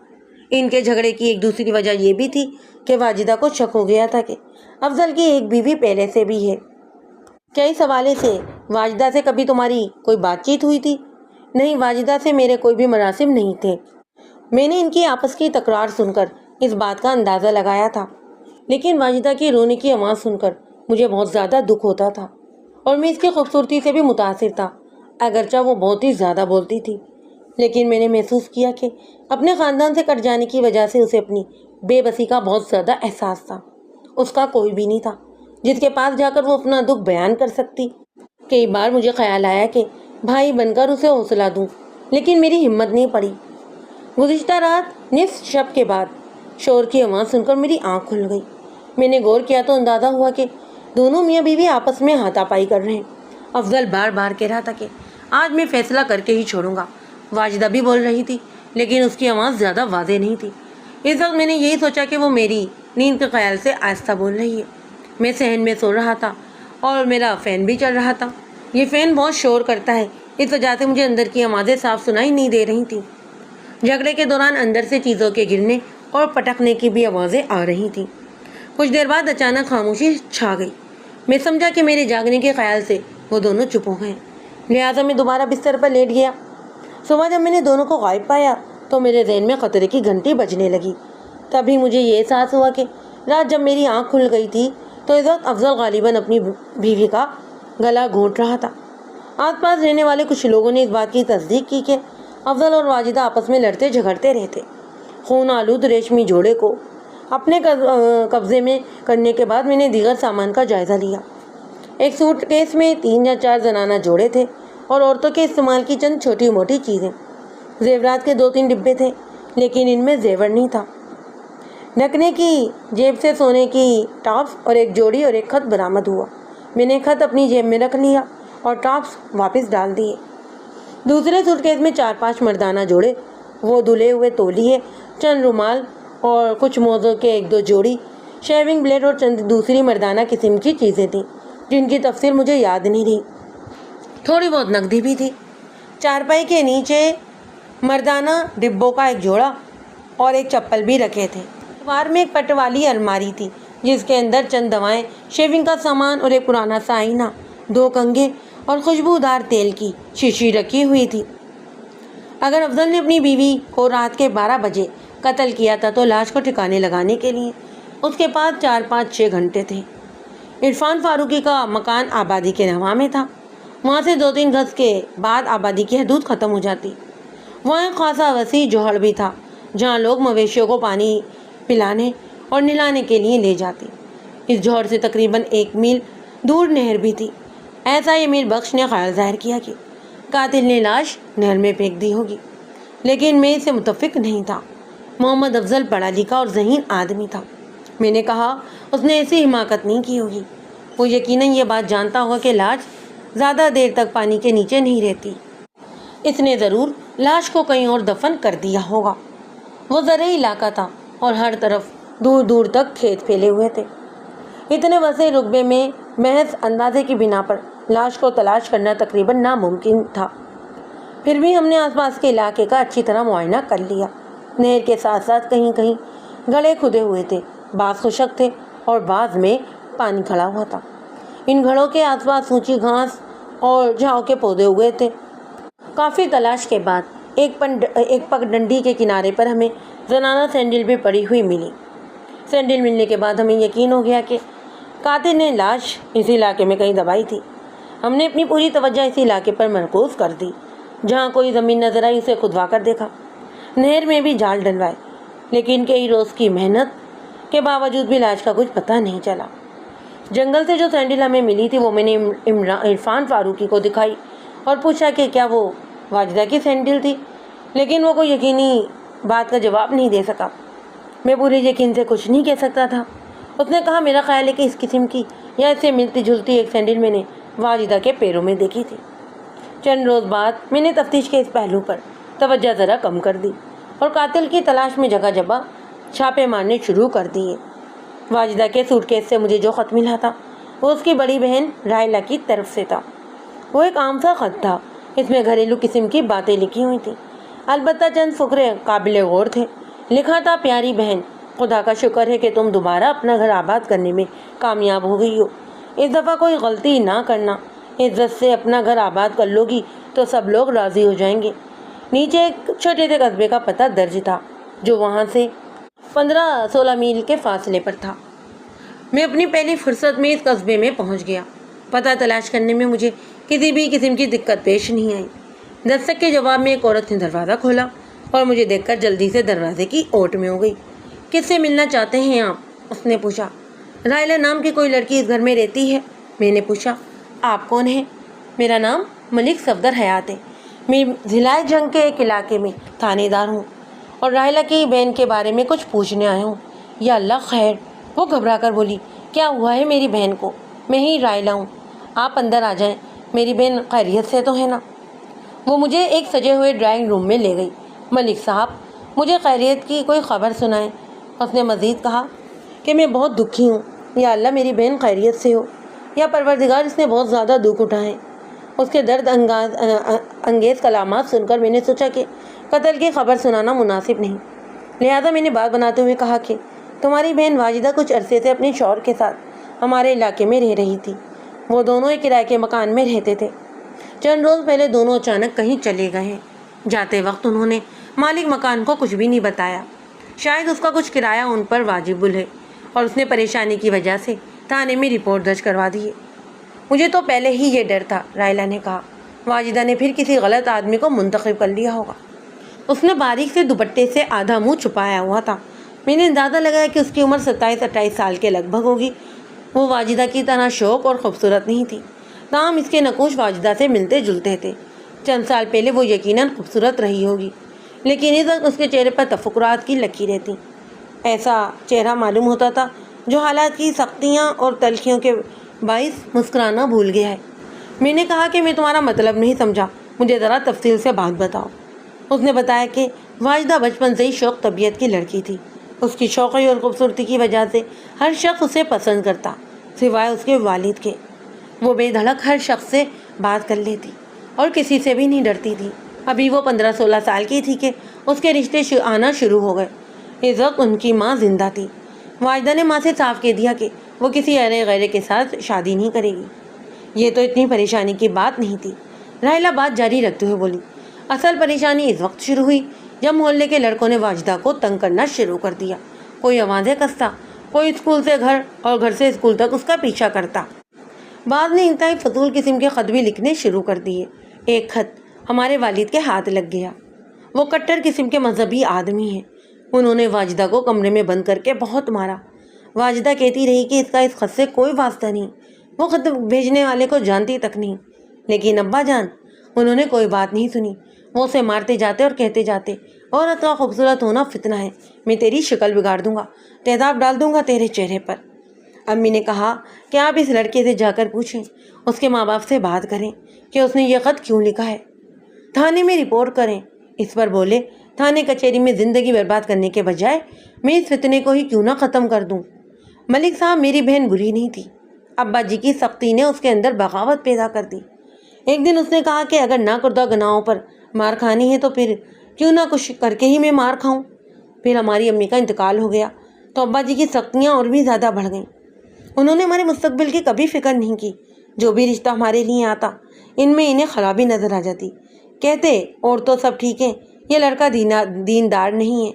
ان کے جھگڑے کی ایک دوسری وجہ یہ بھی تھی کہ واجدہ کو شک ہو گیا تھا کہ افضل کی ایک بیوی پہلے سے بھی ہے۔ کیا اس حوالے سے واجدہ سے کبھی تمہاری کوئی بات چیت ہوئی تھی؟ نہیں، واجدہ سے میرے کوئی بھی مراسم نہیں تھے۔ میں نے ان کی آپس کی تکرار سن کر اس بات کا اندازہ لگایا تھا، لیکن واجدہ کی رونے کی آواز سن کر مجھے بہت زیادہ دکھ ہوتا تھا اور میں اس کی خوبصورتی سے بھی متاثر تھا، اگرچہ وہ بہت ہی زیادہ بولتی تھی۔ لیکن میں نے محسوس کیا کہ اپنے خاندان سے کٹ جانے کی وجہ سے اسے اپنی بے بسی کا بہت زیادہ احساس تھا۔ اس کا کوئی بھی نہیں تھا جس کے پاس جا کر وہ اپنا دکھ بیان کر سکتی۔ کئی بار مجھے خیال آیا کہ بھائی بن کر اسے حوصلہ دوں، لیکن میری ہمت نہیں پڑی۔ گزشتہ رات نصف شب کے بعد شور کی آواز سن کر میری آنکھ کھل گئی۔ میں نے غور کیا تو اندازہ ہوا کہ دونوں میاں بیوی آپس میں ہاتھا پائی کر رہے ہیں۔ افضل بار بار کہہ رہا تھا کہ آج میں فیصلہ کر کے ہی چھوڑوں گا۔ واجدہ بھی بول رہی تھی، لیکن اس کی آواز زیادہ واضح نہیں تھی۔ اس وقت میں نے یہی سوچا کہ وہ میری نیند کے خیال سے آہستہ بول رہی ہے۔ میں صحن میں سو رہا تھا اور میرا فین بھی چل رہا تھا۔ یہ فین بہت شور کرتا ہے، اس وجہ سے مجھے اندر کی آوازیں صاف سنائی نہیں دے رہی تھیں۔ جھگڑے کے دوران اندر سے چیزوں کے گرنے اور پٹکنے کی بھی آوازیں آ رہی تھیں۔ کچھ دیر بعد اچانک خاموشی چھا گئی۔ میں سمجھا کہ میرے جاگنے کے خیال سے وہ دونوں چپ ہو گئے، لہٰذا میں دوبارہ بستر پر لیٹ گیا۔ صبح جب میں نے دونوں کو غائب پایا تو میرے ذہن میں خطرے کی گھنٹی بجنے لگی۔ تبھی مجھے یہ احساس ہوا کہ رات جب میری آنکھ کھل گئی تھی تو اس وقت افضل غالباً اپنی بیوی کا گلا گھونٹ رہا تھا۔ آس پاس رہنے والے کچھ لوگوں نے اس بات کی تصدیق کی کہ افضل اور واجدہ آپس میں لڑتے جھگڑتے رہتے۔ خون آلود ریشمی جوڑے کو اپنے قبضے میں کرنے کے بعد میں نے دیگر سامان کا جائزہ لیا۔ ایک سوٹ کیس میں 3 یا 4 زنانہ جوڑے تھے اور عورتوں کے استعمال کی چند چھوٹی موٹی چیزیں۔ زیورات کے 2-3 ڈبے تھے، لیکن ان میں زیور نہیں تھا۔ ڈھکنے کی جیب سے سونے کی ٹاپس اور ایک جوڑی اور ایک خط برآمد ہوا۔ میں نے خط اپنی جیب میں رکھ لیا اور ٹاپس واپس ڈال دیے۔ دوسرے سوٹ کیس میں 4-5 مردانہ جوڑے، وہ دھلے ہوئے تولیے، چند رومال اور کچھ موزوں کے 1-2 جوڑی، شیونگ بلیڈ اور چند دوسری مردانہ قسم کی چیزیں تھیں جن کی تفصیل مجھے یاد نہیں رہی۔ تھوڑی بہت نقدی بھی تھی۔ چارپائی کے نیچے مردانہ ڈبوں کا ایک جوڑا اور ایک چپل بھی رکھے تھے۔ دیوار میں ایک پٹ والی الماری تھی جس کے اندر چند دوائیں، شیونگ کا سامان اور ایک پرانا سا آئینہ، 2 کنگھے اور خوشبودار تیل کی شیشی رکھی ہوئی تھی۔ اگر افضل نے اپنی بیوی کو رات کے 12 بجے قتل کیا تھا تو لاش کو ٹھکانے لگانے کے لیے اس کے پاس 4-5-6 گھنٹے تھے۔ عرفان فاروقی کا مکان آبادی کے نواح میں تھا۔ وہاں سے 2-3 گز کے بعد آبادی کی حدود ختم ہو جاتی۔ وہاں ایک خاصا وسیع جوہڑ بھی تھا جہاں لوگ مویشیوں کو پانی پلانے اور نہلانے کے لیے لے جاتے۔ اس جوہڑ سے تقریباً 1 میل دور نہر بھی تھی۔ ایسا امیر بخش نے خیال ظاہر کیا کہ قاتل نے لاش نہر میں پھینک دی ہوگی، لیکن میں اسے متفق نہیں تھا۔ محمد افضل پڑھا لکھا اور ذہین آدمی تھا۔ میں نے کہا اس نے ایسی حماقت نہیں کی ہوگی۔ وہ یقیناً یہ بات جانتا ہوگا کہ لاش زیادہ دیر تک پانی کے نیچے نہیں رہتی۔ اس نے ضرور لاش کو کہیں اور دفن کر دیا ہوگا۔ وہ زرعی علاقہ تھا اور ہر طرف دور دور تک کھیت پھیلے ہوئے تھے۔ اتنے وسیع رقبے میں محض اندازے کی بنا پر لاش کو تلاش کرنا تقریباً ناممکن تھا۔ پھر بھی ہم نے آس پاس کے علاقے کا اچھی طرح معائنہ کر لیا۔ نہر کے ساتھ ساتھ کہیں کہیں گڑھے کھدے ہوئے تھے، بعض خشک تھے اور بعض میں پانی کھڑا ہوا تھا۔ ان گھڑوں کے آس پاس اونچی گھاس اور جھاؤ کے پودے اگے تھے۔ کافی تلاش کے بعد ایک پگ ڈنڈی کے کنارے پر ہمیں زنانہ سینڈل بھی پڑی ہوئی ملی۔ سینڈل ملنے کے بعد ہمیں یقین ہو گیا کہ قاتل نے لاش اس علاقے میں کہیں دبائی تھی۔ ہم نے اپنی پوری توجہ اس علاقے پر مرکوز کر دی۔ جہاں کوئی زمین نظر آئی اسے کھدوا کر دیکھا۔ نہر میں بھی جال ڈلوائے، لیکن کئی روز کی محنت کے باوجود بھی لاش کا کچھ پتہ نہیں چلا۔ جنگل سے جو سینڈل ہمیں ملی تھی وہ میں نے عرفان فاروقی کو دکھائی اور پوچھا کہ کیا وہ واجدہ کی سینڈل تھی، لیکن وہ کوئی یقینی بات کا جواب نہیں دے سکا۔ میں پورے یقین سے کچھ نہیں کہہ سکتا تھا۔ اس نے کہا میرا خیال ہے کہ اس قسم کی یا اس سے ملتی جلتی ایک سینڈل میں نے واجدہ کے پیروں میں دیکھی تھی۔ چند روز بعد میں نے تفتیش کے اس پہلو پر توجہ ذرا کم کر دی اور قاتل کی تلاش میں جگہ جگہ چھاپے مارنے شروع کر دیے۔ واجدہ کے سوٹ کیس سے مجھے جو خط ملا تھا وہ اس کی بڑی بہن رائلہ کی طرف سے تھا۔ وہ ایک عام سا خط تھا۔ اس میں گھریلو قسم کی باتیں لکھی ہوئی تھیں، البتہ چند فقرے قابل غور تھے۔ لکھا تھا پیاری بہن، خدا کا شکر ہے کہ تم دوبارہ اپنا گھر آباد کرنے میں کامیاب ہو گئی ہو۔ اس دفعہ کوئی غلطی نہ کرنا، عزت سے اپنا گھر آباد کر لو گی تو سب لوگ راضی ہو جائیں گے۔ نیچے ایک چھوٹے سے قصبے کا پتہ درج تھا جو وہاں سے 15-16 میل کے فاصلے پر تھا۔ میں اپنی پہلی فرصت میں اس قصبے میں پہنچ گیا۔ پتہ تلاش کرنے میں مجھے کسی بھی قسم کی دقت پیش نہیں آئی۔ دستک کے جواب میں ایک عورت نے دروازہ کھولا اور مجھے دیکھ کر جلدی سے دروازے کی اوٹ میں ہو گئی۔ کس سے ملنا چاہتے ہیں آپ؟ اس نے پوچھا۔ رائلہ نام کی کوئی لڑکی اس گھر میں رہتی ہے؟ میں نے پوچھا۔ آپ کون ہیں؟ میرا نام ملک صفدر حیات ہے. میں ضلع جنگ کے ایک علاقے میں تھانے دار ہوں اور راحلہ کی بہن کے بارے میں کچھ پوچھنے آیا ہوں. یا اللہ خیر. وہ گھبرا کر بولی. کیا ہوا ہے میری بہن کو؟ میں ہی راحلہ ہوں. آپ اندر آ جائیں. میری بہن خیریت سے تو ہے نا؟ وہ مجھے ایک سجے ہوئے ڈرائنگ روم میں لے گئی. ملک صاحب مجھے خیریت کی کوئی خبر سنائیں. اس نے مزید کہا کہ میں بہت دکھی ہوں. یا اللہ میری بہن خیریت سے ہو. یا پروردگار اس نے بہت زیادہ دکھ اٹھائے. اس کے درد انگیز کلامات سن کر میں نے سوچا کہ قتل کی خبر سنانا مناسب نہیں. لہذا میں نے بات بناتے ہوئے کہا کہ تمہاری بہن واجدہ کچھ عرصے سے اپنے شوہر کے ساتھ ہمارے علاقے میں رہ رہی تھی. وہ دونوں ایک کرائے کے مکان میں رہتے تھے. چند روز پہلے دونوں اچانک کہیں چلے گئے ہیں. جاتے وقت انہوں نے مالک مکان کو کچھ بھی نہیں بتایا. شاید اس کا کچھ کرایہ ان پر واجب ہے اور اس نے پریشانی کی وجہ سے تھانے میں رپورٹ درج کروا دی ہے. مجھے تو پہلے ہی یہ ڈر تھا. راحلہ نے کہا. واجدہ نے پھر کسی غلط آدمی کو منتخب کر لیا ہوگا. اس نے باریک سے دوپٹے سے آدھا منہ چھپایا ہوا تھا. میں نے اندازہ لگایا کہ اس کی عمر 27-28 سال کے لگ بھگ ہوگی. وہ واجدہ کی طرح شوق اور خوبصورت نہیں تھی، تاہم اس کے نقوش واجدہ سے ملتے جلتے تھے. چند سال پہلے وہ یقیناً خوبصورت رہی ہوگی، لیکن اس وقت اس کے چہرے پر تفکرات کی لکیریں تھیں. ایسا چہرہ معلوم ہوتا تھا جو حالات کی سختیاں اور تلخیوں کے باعث مسکرانا بھول گیا ہے. میں نے کہا کہ میں تمہارا مطلب نہیں سمجھا، مجھے ذرا تفصیل سے بات بتاؤ. اس نے بتایا کہ واجدہ بچپن سے ہی شوق طبیعت کی لڑکی تھی. اس کی شوقی اور خوبصورتی کی وجہ سے ہر شخص اسے پسند کرتا سوائے اس کے والد کے. وہ بے دھڑک ہر شخص سے بات کر لیتی اور کسی سے بھی نہیں ڈرتی تھی. ابھی وہ 15-16 سال کی تھی کہ اس کے رشتے آنا شروع ہو گئے. اس وقت ان کی ماں زندہ تھی. واجدہ نے ماں سے صاف کہہ دیا کہ وہ کسی غیرے کے ساتھ شادی نہیں کرے گی. یہ تو اتنی پریشانی کی بات نہیں تھی. راحلہ بات جاری رکھتے ہوئے بولی. اصل پریشانی اس وقت شروع ہوئی جب محلے کے لڑکوں نے واجدہ کو تنگ کرنا شروع کر دیا. کوئی آوازیں کستا، کوئی اسکول سے گھر اور گھر سے اسکول تک اس کا پیچھا کرتا. بعض نے انتہائی فضول قسم کے خط بھی لکھنے شروع کر دیے. ایک خط ہمارے والد کے ہاتھ لگ گیا. وہ کٹر قسم کے مذہبی آدمی ہیں. انہوں نے واجدہ کو کمرے میں بند کر کے بہت مارا. واجدہ کہتی رہی کہ اس کا اس خط سے کوئی واسطہ نہیں، وہ خط بھیجنے والے کو جانتی تک نہیں. لیکن ابا جان انہوں نے کوئی بات نہیں سنی. وہ اسے مارتے جاتے اور کہتے جاتے، عورت کا خوبصورت ہونا فتنہ ہے، میں تیری شکل بگاڑ دوں گا، تیزاب ڈال دوں گا تیرے چہرے پر. امی نے کہا کہ آپ اس لڑکے سے جا کر پوچھیں، اس کے ماں باپ سے بات کریں کہ اس نے یہ خط کیوں لکھا ہے. تھانے میں رپورٹ کریں. اس پر بولے تھانے کچہری میں زندگی برباد کرنے کے بجائے میں اس فتنے کو ہی کیوں نہ ختم کر دوں. ملک صاحب میری بہن بری نہیں تھی. ابا جی کی سختی نے اس کے اندر بغاوت پیدا کر دی. ایک دن اس نے کہا کہ اگر ناکردہ گناہوں پر مار کھانی ہے تو پھر کیوں نہ کچھ کر کے ہی میں مار کھاؤں. پھر ہماری امی کا انتقال ہو گیا تو ابا جی کی سختیاں اور بھی زیادہ بڑھ گئیں. انہوں نے ہمارے مستقبل کی کبھی فکر نہیں کی. جو بھی رشتہ ہمارے لیے آتا ان میں انہیں خرابی نظر آ جاتی. کہتے اور تو سب ٹھیک ہے، یہ لڑکا دیندار نہیں ہے.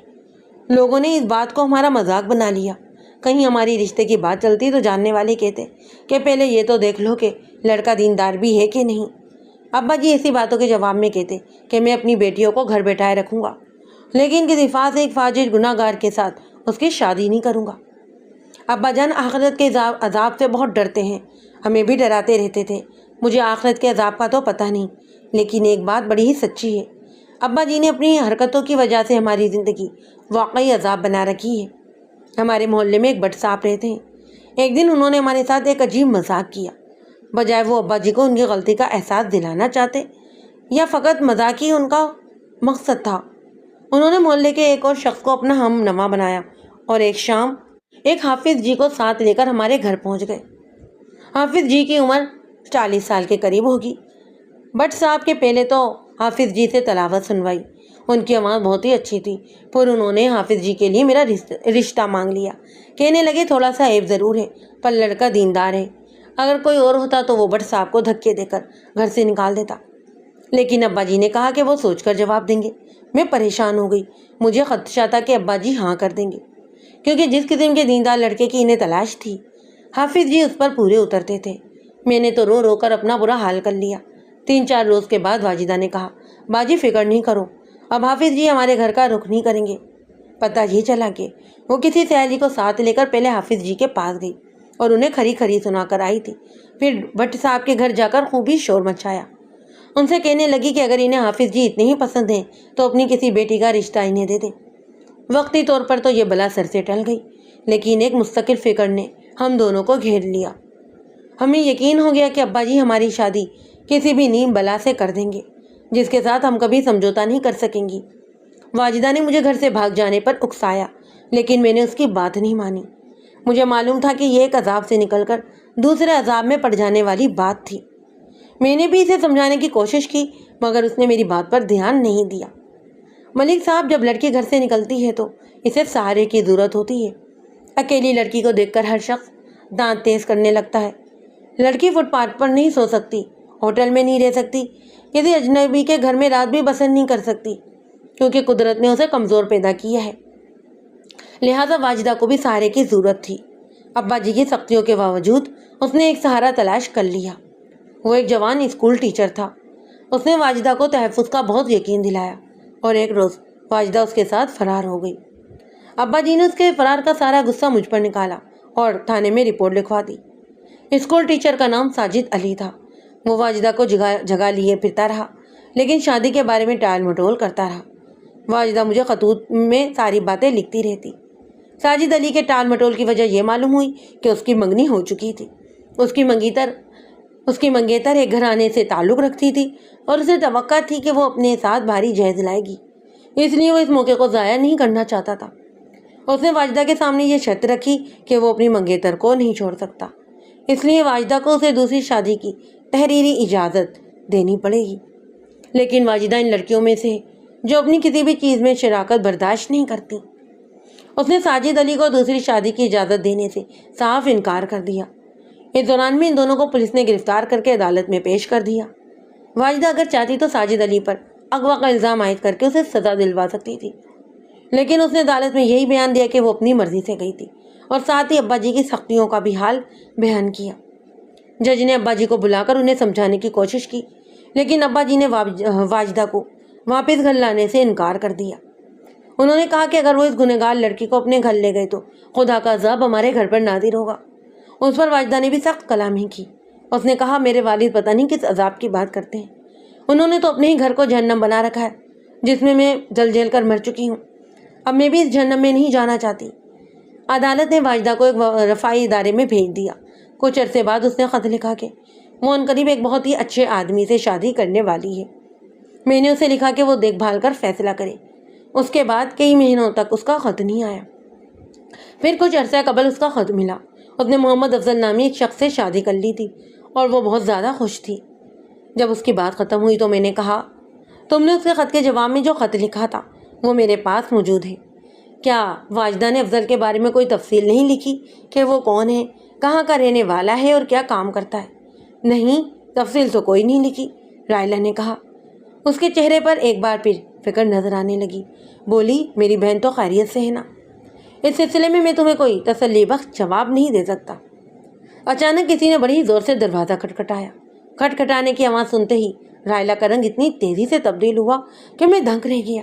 لوگوں نے اس بات کو ہمارا مذاق بنا لیا. کہیں ہماری رشتے کی بات چلتی تو جاننے والے کہتے کہ پہلے یہ تو دیکھ لو کہ لڑکا دیندار بھی ہے کہ نہیں. ابا جی ایسی باتوں کے جواب میں کہتے کہ میں اپنی بیٹیوں کو گھر بیٹھائے رکھوں گا، لیکن کسی ایک فاجر گناہ گار کے ساتھ اس کی شادی نہیں کروں گا. ابا جان آخرت کے عذاب سے بہت ڈرتے ہیں، ہمیں بھی ڈراتے رہتے تھے. مجھے آخرت کے عذاب کا تو پتہ نہیں، لیکن ایک بات بڑی ہی سچی ہے، ابا جی نے اپنی حرکتوں کی وجہ سے ہماری زندگی واقعی عذاب بنا رکھی ہے. ہمارے محلے میں ایک بٹ صاحب رہتے ہیں. ایک دن انہوں نے ہمارے ساتھ ایک عجیب مذاق کیا. بجائے وہ ابا جی کو ان کی غلطی کا احساس دلانا چاہتے یا فقط مذاق ہی ان کا مقصد تھا، انہوں نے محلے کے ایک اور شخص کو اپنا ہم نوا بنایا اور ایک شام ایک حافظ جی کو ساتھ لے کر ہمارے گھر پہنچ گئے. حافظ جی کی عمر 40 سال کے قریب ہوگی. بٹ صاحب کے پہلے تو حافظ جی سے تلاوت سنوائی. ان کی آواز بہت ہی اچھی تھی. پھر انہوں نے حافظ جی کے لیے میرا رشتہ مانگ لیا. کہنے لگے تھوڑا سا عیب ضرور ہے پر لڑکا دیندار ہے. اگر کوئی اور ہوتا تو وہ بٹ صاحب کو دھکے دے کر گھر سے نکال دیتا، لیکن ابا جی نے کہا کہ وہ سوچ کر جواب دیں گے. میں پریشان ہو گئی. مجھے خدشہ تھا کہ ابا جی ہاں کر دیں گے، کیونکہ جس قسم کے دیندار لڑکے کی انہیں تلاش تھی حافظ جی اس پر پورے اترتے تھے. میں نے تو رو رو کر اپنا برا حال کر لیا. 3-4 روز کے بعد واجدہ نے کہا، باجی فکر نہیں کرو، اب حافظ جی ہمارے گھر کا رخ نہیں کریں گے. پتہ یہ چلا کہ وہ کسی سہیلی کو ساتھ لے کر پہلے حافظ جی کے پاس گئی اور انہیں کھری کھری سنا کر آئی تھی۔ پھر بھٹ صاحب کے گھر جا کر خوبی شور مچایا۔ ان سے کہنے لگی کہ اگر انہیں حافظ جی اتنے ہی پسند ہیں تو اپنی کسی بیٹی کا رشتہ انہیں دے دیں۔ وقتی طور پر تو یہ بلا سر سے ٹل گئی، لیکن ایک مستقل فکر نے ہم دونوں کو گھیر لیا۔ ہمیں یقین ہو گیا کہ ابا جی ہماری شادی کسی بھی نیم بلا سے کر دیں گے جس کے ساتھ ہم کبھی سمجھوتا نہیں کر سکیں گی۔ واجدہ نے مجھے گھر سے بھاگ جانے پر اکسایا، لیکن میں نے اس کی بات نہیں مانی۔ مجھے معلوم تھا کہ یہ ایک عذاب سے نکل کر دوسرے عذاب میں پڑ جانے والی بات تھی۔ میں نے بھی اسے سمجھانے کی کوشش کی، مگر اس نے میری بات پر دھیان نہیں دیا۔ ملک صاحب، جب لڑکی گھر سے نکلتی ہے تو اسے سہارے کی ضرورت ہوتی ہے۔ اکیلی لڑکی کو دیکھ کر ہر شخص دانت تیز کرنے لگتا ہے۔ لڑکی فٹ پاتھ پر نہیں سو سکتی، ہوٹل میں نہیں رہ سکتی، کسی اجنبی کے گھر میں رات بھی بسر نہیں کر سکتی، کیونکہ قدرت نے اسے کمزور پیدا کیا ہے۔ لہٰذا واجدہ کو بھی سہارے کی ضرورت تھی۔ ابا جی کی سختیوں کے باوجود اس نے ایک سہارا تلاش کر لیا۔ وہ ایک جوان اسکول ٹیچر تھا۔ اس نے واجدہ کو تحفظ کا بہت یقین دلایا، اور ایک روز واجدہ اس کے ساتھ فرار ہو گئی۔ ابا جی نے اس کے فرار کا سارا غصہ مجھ پر نکالا اور تھانے میں رپورٹ لکھوا دی۔ اسکول ٹیچر کا نام ساجد علی تھا۔ وہ واجدہ کو جگہ لیے پھرتا رہا، لیکن شادی کے بارے میں ٹال مٹول کرتا رہا۔ واجدہ مجھے خطوط میں ساری باتیں لکھتی رہتی۔ ساجد علی کے ٹال مٹول کی وجہ یہ معلوم ہوئی کہ اس کی منگنی ہو چکی تھی۔ اس کی منگیتر ایک گھرانے سے تعلق رکھتی تھی اور اسے توقع تھی کہ وہ اپنے ساتھ بھاری جہیز لائے گی، اس لیے وہ اس موقع کو ضائع نہیں کرنا چاہتا تھا۔ اس نے واجدہ کے سامنے یہ شرط رکھی کہ وہ اپنی منگیتر کو نہیں چھوڑ سکتا، اس لیے واجدہ کو اسے دوسری شادی کی تحریری اجازت دینی پڑے گی۔ لیکن واجدہ ان لڑکیوں میں سے جو اپنی کسی بھی چیز میں شراکت برداشت نہیں کرتی۔ اس نے ساجد علی کو دوسری شادی کی اجازت دینے سے صاف انکار کر دیا۔ اس دوران میں ان دونوں کو پولیس نے گرفتار کر کے عدالت میں پیش کر دیا۔ واجدہ اگر چاہتی تو ساجد علی پر اغوا کا الزام عائد کر کے اسے سزا دلوا سکتی تھی، لیکن اس نے عدالت میں یہی بیان دیا کہ وہ اپنی مرضی سے گئی تھی، اور ساتھ ہی ابا جی کی سختیوں کا بھی حال بیان کیا۔ جج نے ابا جی کو بلا کر انہیں سمجھانے کی کوشش کی، لیکن ابا جی نے واجدہ کو واپس گھر لانے سے انکار کر دیا۔ انہوں نے کہا کہ اگر وہ اس گنہگار لڑکی کو اپنے گھر لے گئے تو خدا کا عذاب ہمارے گھر پر نازل ہوگا۔ اس پر واجدہ نے بھی سخت کلامی کی۔ اس نے کہا، میرے والد پتہ نہیں کس عذاب کی بات کرتے ہیں، انہوں نے تو اپنے ہی گھر کو جہنم بنا رکھا ہے جس میں میں جل جل کر مر چکی ہوں۔ اب میں بھی اس جہنم میں نہیں جانا چاہتی۔ عدالت نے واجدہ کو ایک رفاعی ادارے میں بھیج دیا۔ کچھ عرصے بعد اس نے خط لکھا کہ وہ عنقریب ایک بہت ہی اچھے آدمی سے شادی کرنے والی ہے۔ میں نے اسے لکھا کہ وہ دیکھ بھال کر فیصلہ کرے۔ اس کے بعد کئی مہینوں تک اس کا خط نہیں آیا۔ پھر کچھ عرصہ قبل اس کا خط ملا۔ اس نے محمد افضل نامی ایک شخص سے شادی کر لی تھی اور وہ بہت زیادہ خوش تھی۔ جب اس کی بات ختم ہوئی تو میں نے کہا، تم نے اس کے خط کے جواب میں جو خط لکھا تھا وہ میرے پاس موجود ہے۔ کیا واجدہ نے افضل کے بارے میں کوئی تفصیل نہیں لکھی کہ وہ کون ہے، کہاں کا رہنے والا ہے اور کیا کام کرتا ہے؟ نہیں، تفصیل تو کوئی نہیں لکھی، رائلہ نے کہا۔ اس کے چہرے پر ایک بار پھر فکر نظر آنے لگی۔ بولی، میری بہن تو خیریت سے ہے نا؟ اس سلسلے میں تمہیں کوئی تسلی بخش جواب نہیں دے سکتا۔ اچانک کسی نے بڑی زور سے دروازہ کھٹکھٹایا۔ کھٹکھٹانے کی آواز سنتے ہی رائلہ کا رنگ اتنی تیزی سے تبدیل ہوا کہ میں دھنک رہ گیا۔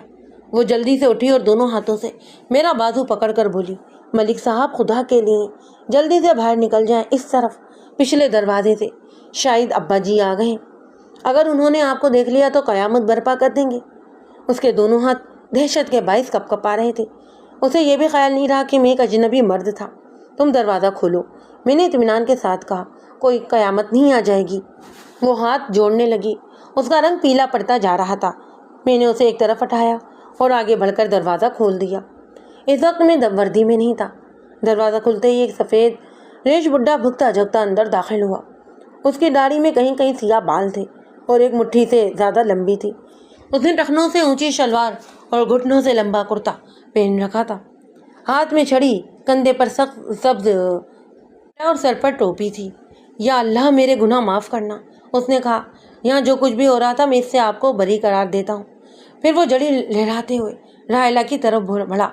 وہ جلدی سے اٹھی اور دونوں ہاتھوں سے میرا بازو پکڑ کر بولی، ملک صاحب، خدا کے لیے جلدی سے باہر نکل جائیں، اس طرف پچھلے دروازے سے۔ شاید ابا جی آ گئے، اگر انہوں نے آپ کو دیکھ لیا تو قیامت برپا کر دیں گے۔ اس کے دونوں ہاتھ دہشت کے باعث کپ کپا رہے تھے۔ اسے یہ بھی خیال نہیں رہا کہ میں ایک اجنبی مرد تھا۔ تم دروازہ کھولو، میں نے اطمینان کے ساتھ کہا، کوئی قیامت نہیں آ جائے گی۔ وہ ہاتھ جوڑنے لگی۔ اس کا رنگ پیلا پڑتا جا رہا تھا۔ میں نے اسے ایک طرف ہٹایا اور آگے بڑھ کر دروازہ کھول دیا۔ اس وقت میں وردی میں نہیں تھا۔ دروازہ کھلتے ہی ایک سفید ریش بڈھا بھگتا جھگتا اندر داخل ہوا۔ اس کی داڑھی میں کہیں کہیں سیاہ بال تھے اور ایک مٹھی سے زیادہ لمبی تھی۔ اس نے ٹخنوں سے اونچی شلوار اور گھٹنوں سے لمبا کرتا پہن رکھا تھا۔ ہاتھ میں چھڑی، کندھے پر سبز اور سر پر ٹوپی تھی۔ یا اللہ، میرے گناہ معاف کرنا، اس نے کہا۔ یہاں جو کچھ بھی ہو رہا تھا میں اس سے آپ کو بری قرار دیتا ہوں۔ پھر وہ جڑی لہراتے ہوئے رائلہ کی طرف بڑھا۔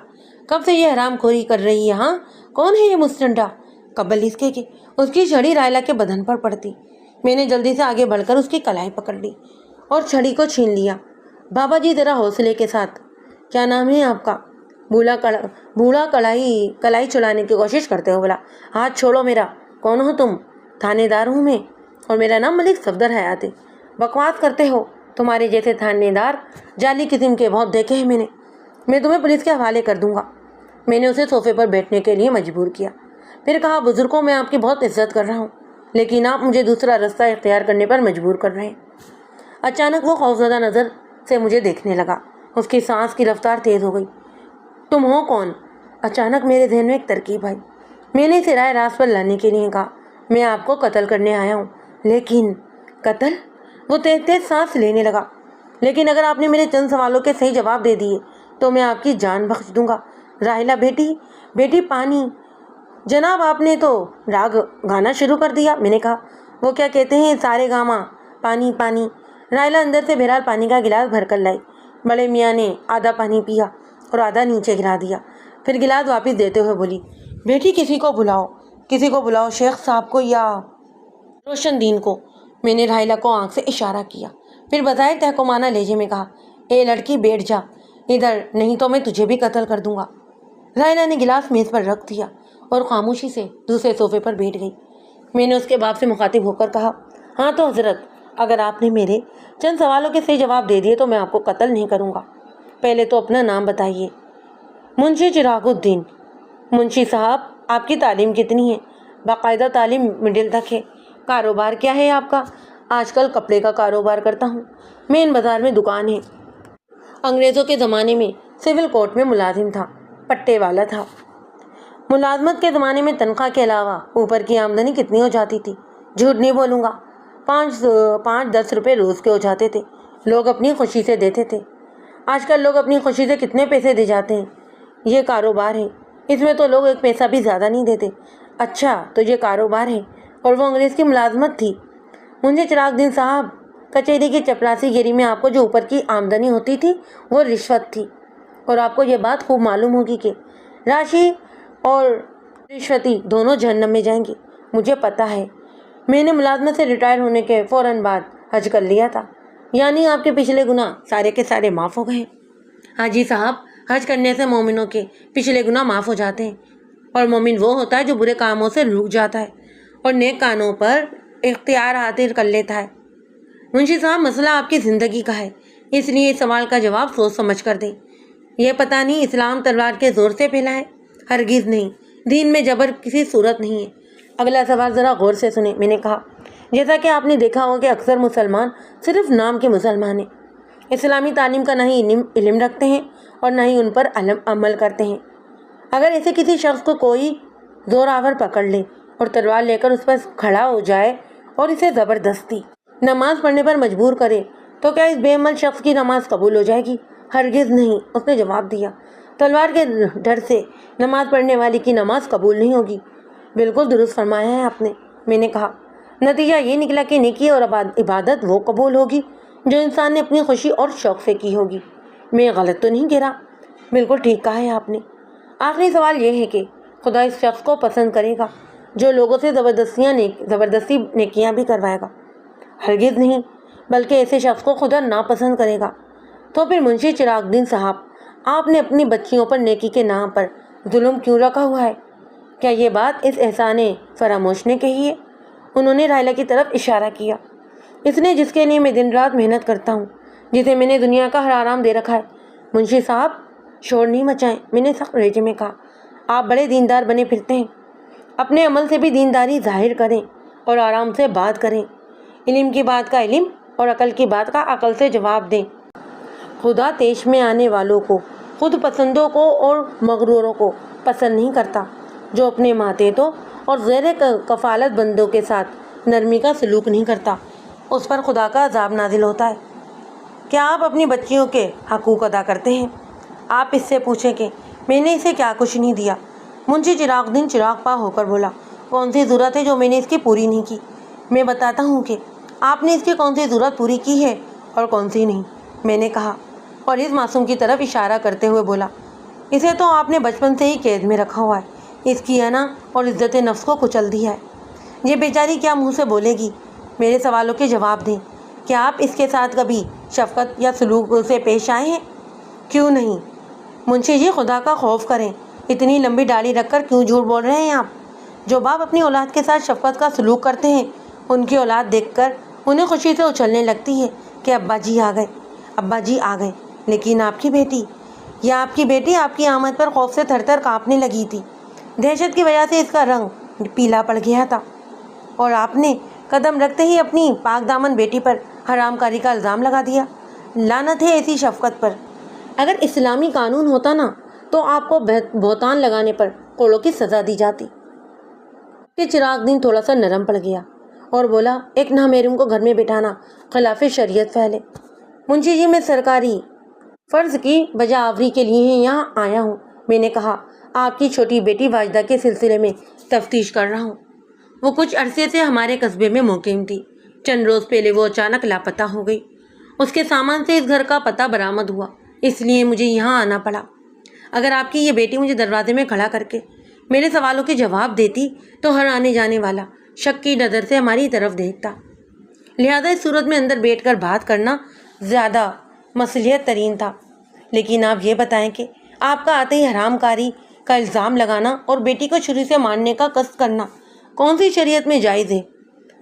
کب سے یہ حرام خوری کر رہی ہے؟ ہاں، کون ہے یہ مستنڈا؟ قبل اس کے کہ اس کی چھڑی رائلہ کے بدن پر پڑتی، میں نے جلدی سے آگے بڑھ کر اس کی کلائی پکڑ لی اور چھڑی کو چھین لیا۔ بابا جی، ذرا حوصلے کے ساتھ۔ کیا نام ہے آپ کا؟ بوڑھا کلائی چلانے کی کوشش کرتے ہو بولا۔ ہاتھ چھوڑو میرا، کون ہو تم؟ تھانے دار ہوں میں، اور میرا نام ملک صفدر حیات ہے۔ بکواس کرتے ہو، تمہارے جیسے تھانے دار جعلی قسم کے بہت دیکھے ہیں میں تمہیں پولیس کے حوالے کر دوں گا۔ میں نے اسے صوفے پر بیٹھنے کے لیے مجبور کیا، پھر کہا بزرگوں میں آپ کی بہت عزت کر رہا ہوں، لیکن آپ مجھے دوسرا راستہ اختیار کرنے پر مجبور کر رہے ہیں۔ اچانک وہ خوفزدہ نظر سے مجھے دیکھنے لگا، اس کی سانس کی رفتار تیز ہو گئی۔ تم ہو کون؟ اچانک میرے ذہن میں ایک ترکیب آئی۔ میں نے اسے راہ راست پر لانے کے لیے کہا، میں آپ کو قتل کرنے آیا ہوں۔ لیکن قتل؟ وہ تیز تیز سانس لینے لگا۔ لیکن اگر آپ نے میرے چند سوالوں کے صحیح جواب دے دیے تو میں آپ کی جان بخش دوں گا۔ راحلہ بیٹی پانی۔ جناب آپ نے تو راگ گانا شروع کر دیا۔ میں نے کہا، وہ کیا کہتے ہیں، سارے گاما، پانی پانی۔ راحلہ اندر سے بہرحال پانی کا گلاس بھر کر لائی۔ بڑے میاں نے آدھا پانی پیا اور آدھا نیچے گرا دیا، پھر گلاس واپس دیتے ہوئے بولی، بیٹی کسی کو بلاؤ، شیخ صاحب کو یا روشن دین کو۔ میں نے راحلہ کو آنکھ سے اشارہ کیا، پھر بظاہر تحکمانہ لہجے میں کہا، اے لڑکی بیٹھ جا ادھر، نہیں تو میں تجھے بھی قتل کر دوں گا۔ راحلہ نے گلاس میز پر رکھ دیا اور خاموشی سے دوسرے صوفے پر بیٹھ گئی۔ میں نے اس کے باپ سے مخاطب ہو کر کہا، ہاں تو حضرت، اگر آپ نے میرے چند سوالوں کے صحیح جواب دے دیے تو میں آپ کو قتل نہیں کروں گا۔ پہلے تو اپنا نام بتائیے۔ منشی چراغ الدین۔ منشی صاحب، آپ کی تعلیم کتنی ہے؟ باقاعدہ تعلیم مڈل تک ہے۔ کاروبار کیا ہے آپ کا؟ آج کل کپڑے کا کاروبار کرتا ہوں، مین بازار میں دکان ہے۔ انگریزوں کے زمانے میں سول کورٹ میں ملازم تھا، پٹے والا تھا۔ ملازمت کے زمانے میں تنخواہ کے علاوہ اوپر کی آمدنی کتنی ہو جاتی تھی؟ جھوٹ نہیں بولوں گا، 5-10 روپے روز کے ہو جاتے تھے، لوگ اپنی خوشی سے دیتے تھے۔ آج کل لوگ اپنی خوشی سے کتنے پیسے دے جاتے ہیں؟ یہ کاروبار ہے، اس میں تو لوگ ایک پیسہ بھی زیادہ نہیں دیتے۔ اچھا تو یہ کاروبار ہے، اور وہ انگریز کی ملازمت تھی۔ منشی چراغ الدین صاحب، کچہری کی چپراسی گیری میں آپ کو جو اوپر کی آمدنی ہوتی تھی وہ رشوت تھی، اور آپ کو یہ بات خوب معلوم ہوگی کہ راشی اور رشوتی دونوں جہنم میں جائیں گے۔ مجھے پتہ ہے، میں نے ملازمت سے ریٹائر ہونے کے فوراً بعد حج کر لیا تھا، یعنی آپ کے پچھلے گناہ سارے کے سارے معاف ہو گئے۔ حاجی صاحب، حج کرنے سے مومنوں کے پچھلے گناہ معاف ہو جاتے ہیں، اور مومن وہ ہوتا ہے جو برے کاموں سے رک جاتا ہے اور نیک کاموں پر اختیار حاصل کر لیتا ہے۔ منشی صاحب، مسئلہ آپ کی زندگی کا ہے، اس لیے اس سوال کا جواب سوچ سمجھ کر دیں۔ یہ پتہ نہیں اسلام تلوار کے زور سے پھیلا ہے؟ ہرگز نہیں، دین میں جبر کسی صورت نہیں ہے۔ اگلا سوال ذرا غور سے سنیں۔ میں نے کہا، جیسا کہ آپ نے دیکھا ہوگا کہ اکثر مسلمان صرف نام کے مسلمان ہیں، اسلامی تعلیم کا نہ ہی علم رکھتے ہیں اور نہ ہی ان پر عمل کرتے ہیں۔ اگر ایسے کسی شخص کو کوئی زور آور پکڑ لے اور تلوار لے کر اس پر کھڑا ہو جائے اور اسے زبردستی نماز پڑھنے پر مجبور کرے تو کیا اس بے عمل شخص کی نماز قبول ہو جائے گی؟ ہرگز نہیں، اس نے جواب دیا۔ تلوار کے ڈر سے نماز پڑھنے والی کی نماز قبول نہیں ہوگی۔ بالکل درست فرمایا ہے آپ نے، میں نے کہا۔ نتیجہ یہ نکلا کہ نیکی اور عبادت وہ قبول ہوگی جو انسان نے اپنی خوشی اور شوق سے کی ہوگی۔ میں غلط تو نہیں گرا؟ بالکل ٹھیک کہا ہے آپ نے۔ آخری سوال یہ ہے کہ خدا اس شخص کو پسند کرے گا جو لوگوں سے زبردستی نیکیاں بھی کروائے گا؟ ہرگز نہیں، بلکہ ایسے شخص کو خدا ناپسند کرے گا۔ تو پھر منشی چراغ الدین صاحب، آپ نے اپنی بچیوں پر نیکی کے نام پر ظلم کیوں رکھا ہوا ہے؟ کیا یہ بات اس احسان فراموش نے کہی ہے؟ انہوں نے راحلہ کی طرف اشارہ کیا۔ اس نے جس کے لیے میں دن رات محنت کرتا ہوں، جسے میں نے دنیا کا ہر آرام دے رکھا ہے۔ منشی صاحب، شور نہیں مچائیں، میں نے سخت لہجے میں کہا۔ آپ بڑے دیندار بنے پھرتے ہیں، اپنے عمل سے بھی دینداری ظاہر کریں اور آرام سے بات کریں۔ علم کی بات کا علم اور عقل کی بات کا عقل سے جواب دیں۔ خدا تیش میں آنے والوں کو، خود پسندوں کو اور مغروروں کو پسند نہیں کرتا۔ جو اپنے ماتحتوں اور زیر کفالت بندوں کے ساتھ نرمی کا سلوک نہیں کرتا، اس پر خدا کا عذاب نازل ہوتا ہے۔ کیا آپ اپنی بچیوں کے حقوق ادا کرتے ہیں؟ آپ اس سے پوچھیں کہ میں نے اسے کیا کچھ نہیں دیا۔ منشی چراغ الدین چراغ پا ہو کر بولا، کون سی ضرورت ہے جو میں نے اس کی پوری نہیں کی؟ میں بتاتا ہوں کہ آپ نے اس کی کون سی ضرورت پوری کی ہے اور کون سی نہیں، میں نے کہا، اور اس معصوم کی طرف اشارہ کرتے ہوئے بولا، اسے تو آپ نے بچپن سے ہی قید میں رکھا ہوا ہے، اس کی انا اور عزت نفس کو کچل دیا ہے۔ یہ بیچاری کیا منہ سے بولے گی؟ میرے سوالوں کے جواب دیں۔ کیا آپ اس کے ساتھ کبھی شفقت یا سلوک سے پیش آئے ہیں؟ کیوں نہیں؟ منشی جی، خدا کا خوف کریں، اتنی لمبی داڑھی رکھ کر کیوں جھوٹ بول رہے ہیں آپ؟ جو باپ اپنی اولاد کے ساتھ شفقت کا سلوک کرتے ہیں ان کی اولاد دیکھ کر انہیں خوشی سے اچھلنے لگتی ہے کہ ابا جی آ گئے، ابا جی آ گئے۔ لیکن آپ کی بیٹی یا آپ کی بیٹی آپ کی آمد پر خوف سے تھر تھر کانپنے لگی تھی۔ دہشت کی وجہ سے اس کا رنگ پیلا پڑ گیا تھا اور آپ نے قدم رکھتے ہی اپنی پاک دامن بیٹی پر حرام کاری کا الزام لگا دیا۔ لعنت ہے ایسی شفقت پر۔ اگر اسلامی قانون ہوتا نا تو آپ کو بہتان لگانے پر کوڑوں کی سزا دی جاتی۔ کہ چراغ دن تھوڑا سا نرم پڑ گیا اور بولا، ایک نامحرم کو گھر میں بٹھانا خلاف شریعت فعل ہے۔ منشی جی، میں سرکاری فرض کی بجا آوری کے لیے یہاں آیا ہوں۔ میں نے کہا، آپ کی چھوٹی بیٹی واجدہ کے سلسلے میں تفتیش کر رہا ہوں۔ وہ کچھ عرصے سے ہمارے قصبے میں مقیم تھی۔ چند روز پہلے وہ اچانک لاپتہ ہو گئی۔ اس کے سامان سے اس گھر کا پتہ برآمد ہوا، اس لیے مجھے یہاں آنا پڑا۔ اگر آپ کی یہ بیٹی مجھے دروازے میں کھڑا کر کے میرے سوالوں کے جواب دیتی تو ہر آنے جانے والا شک کی نظر سے ہماری طرف دیکھتا، لہذا اس صورت میں اندر بیٹھ کر بات کرنا زیادہ مصلحت ترین تھا۔ لیکن آپ یہ بتائیں کہ آپ کا آتے ہی حرام کاری کا الزام لگانا اور بیٹی کو چھری سے مارنے کا قصد کرنا کون سی شریعت میں جائز ہے؟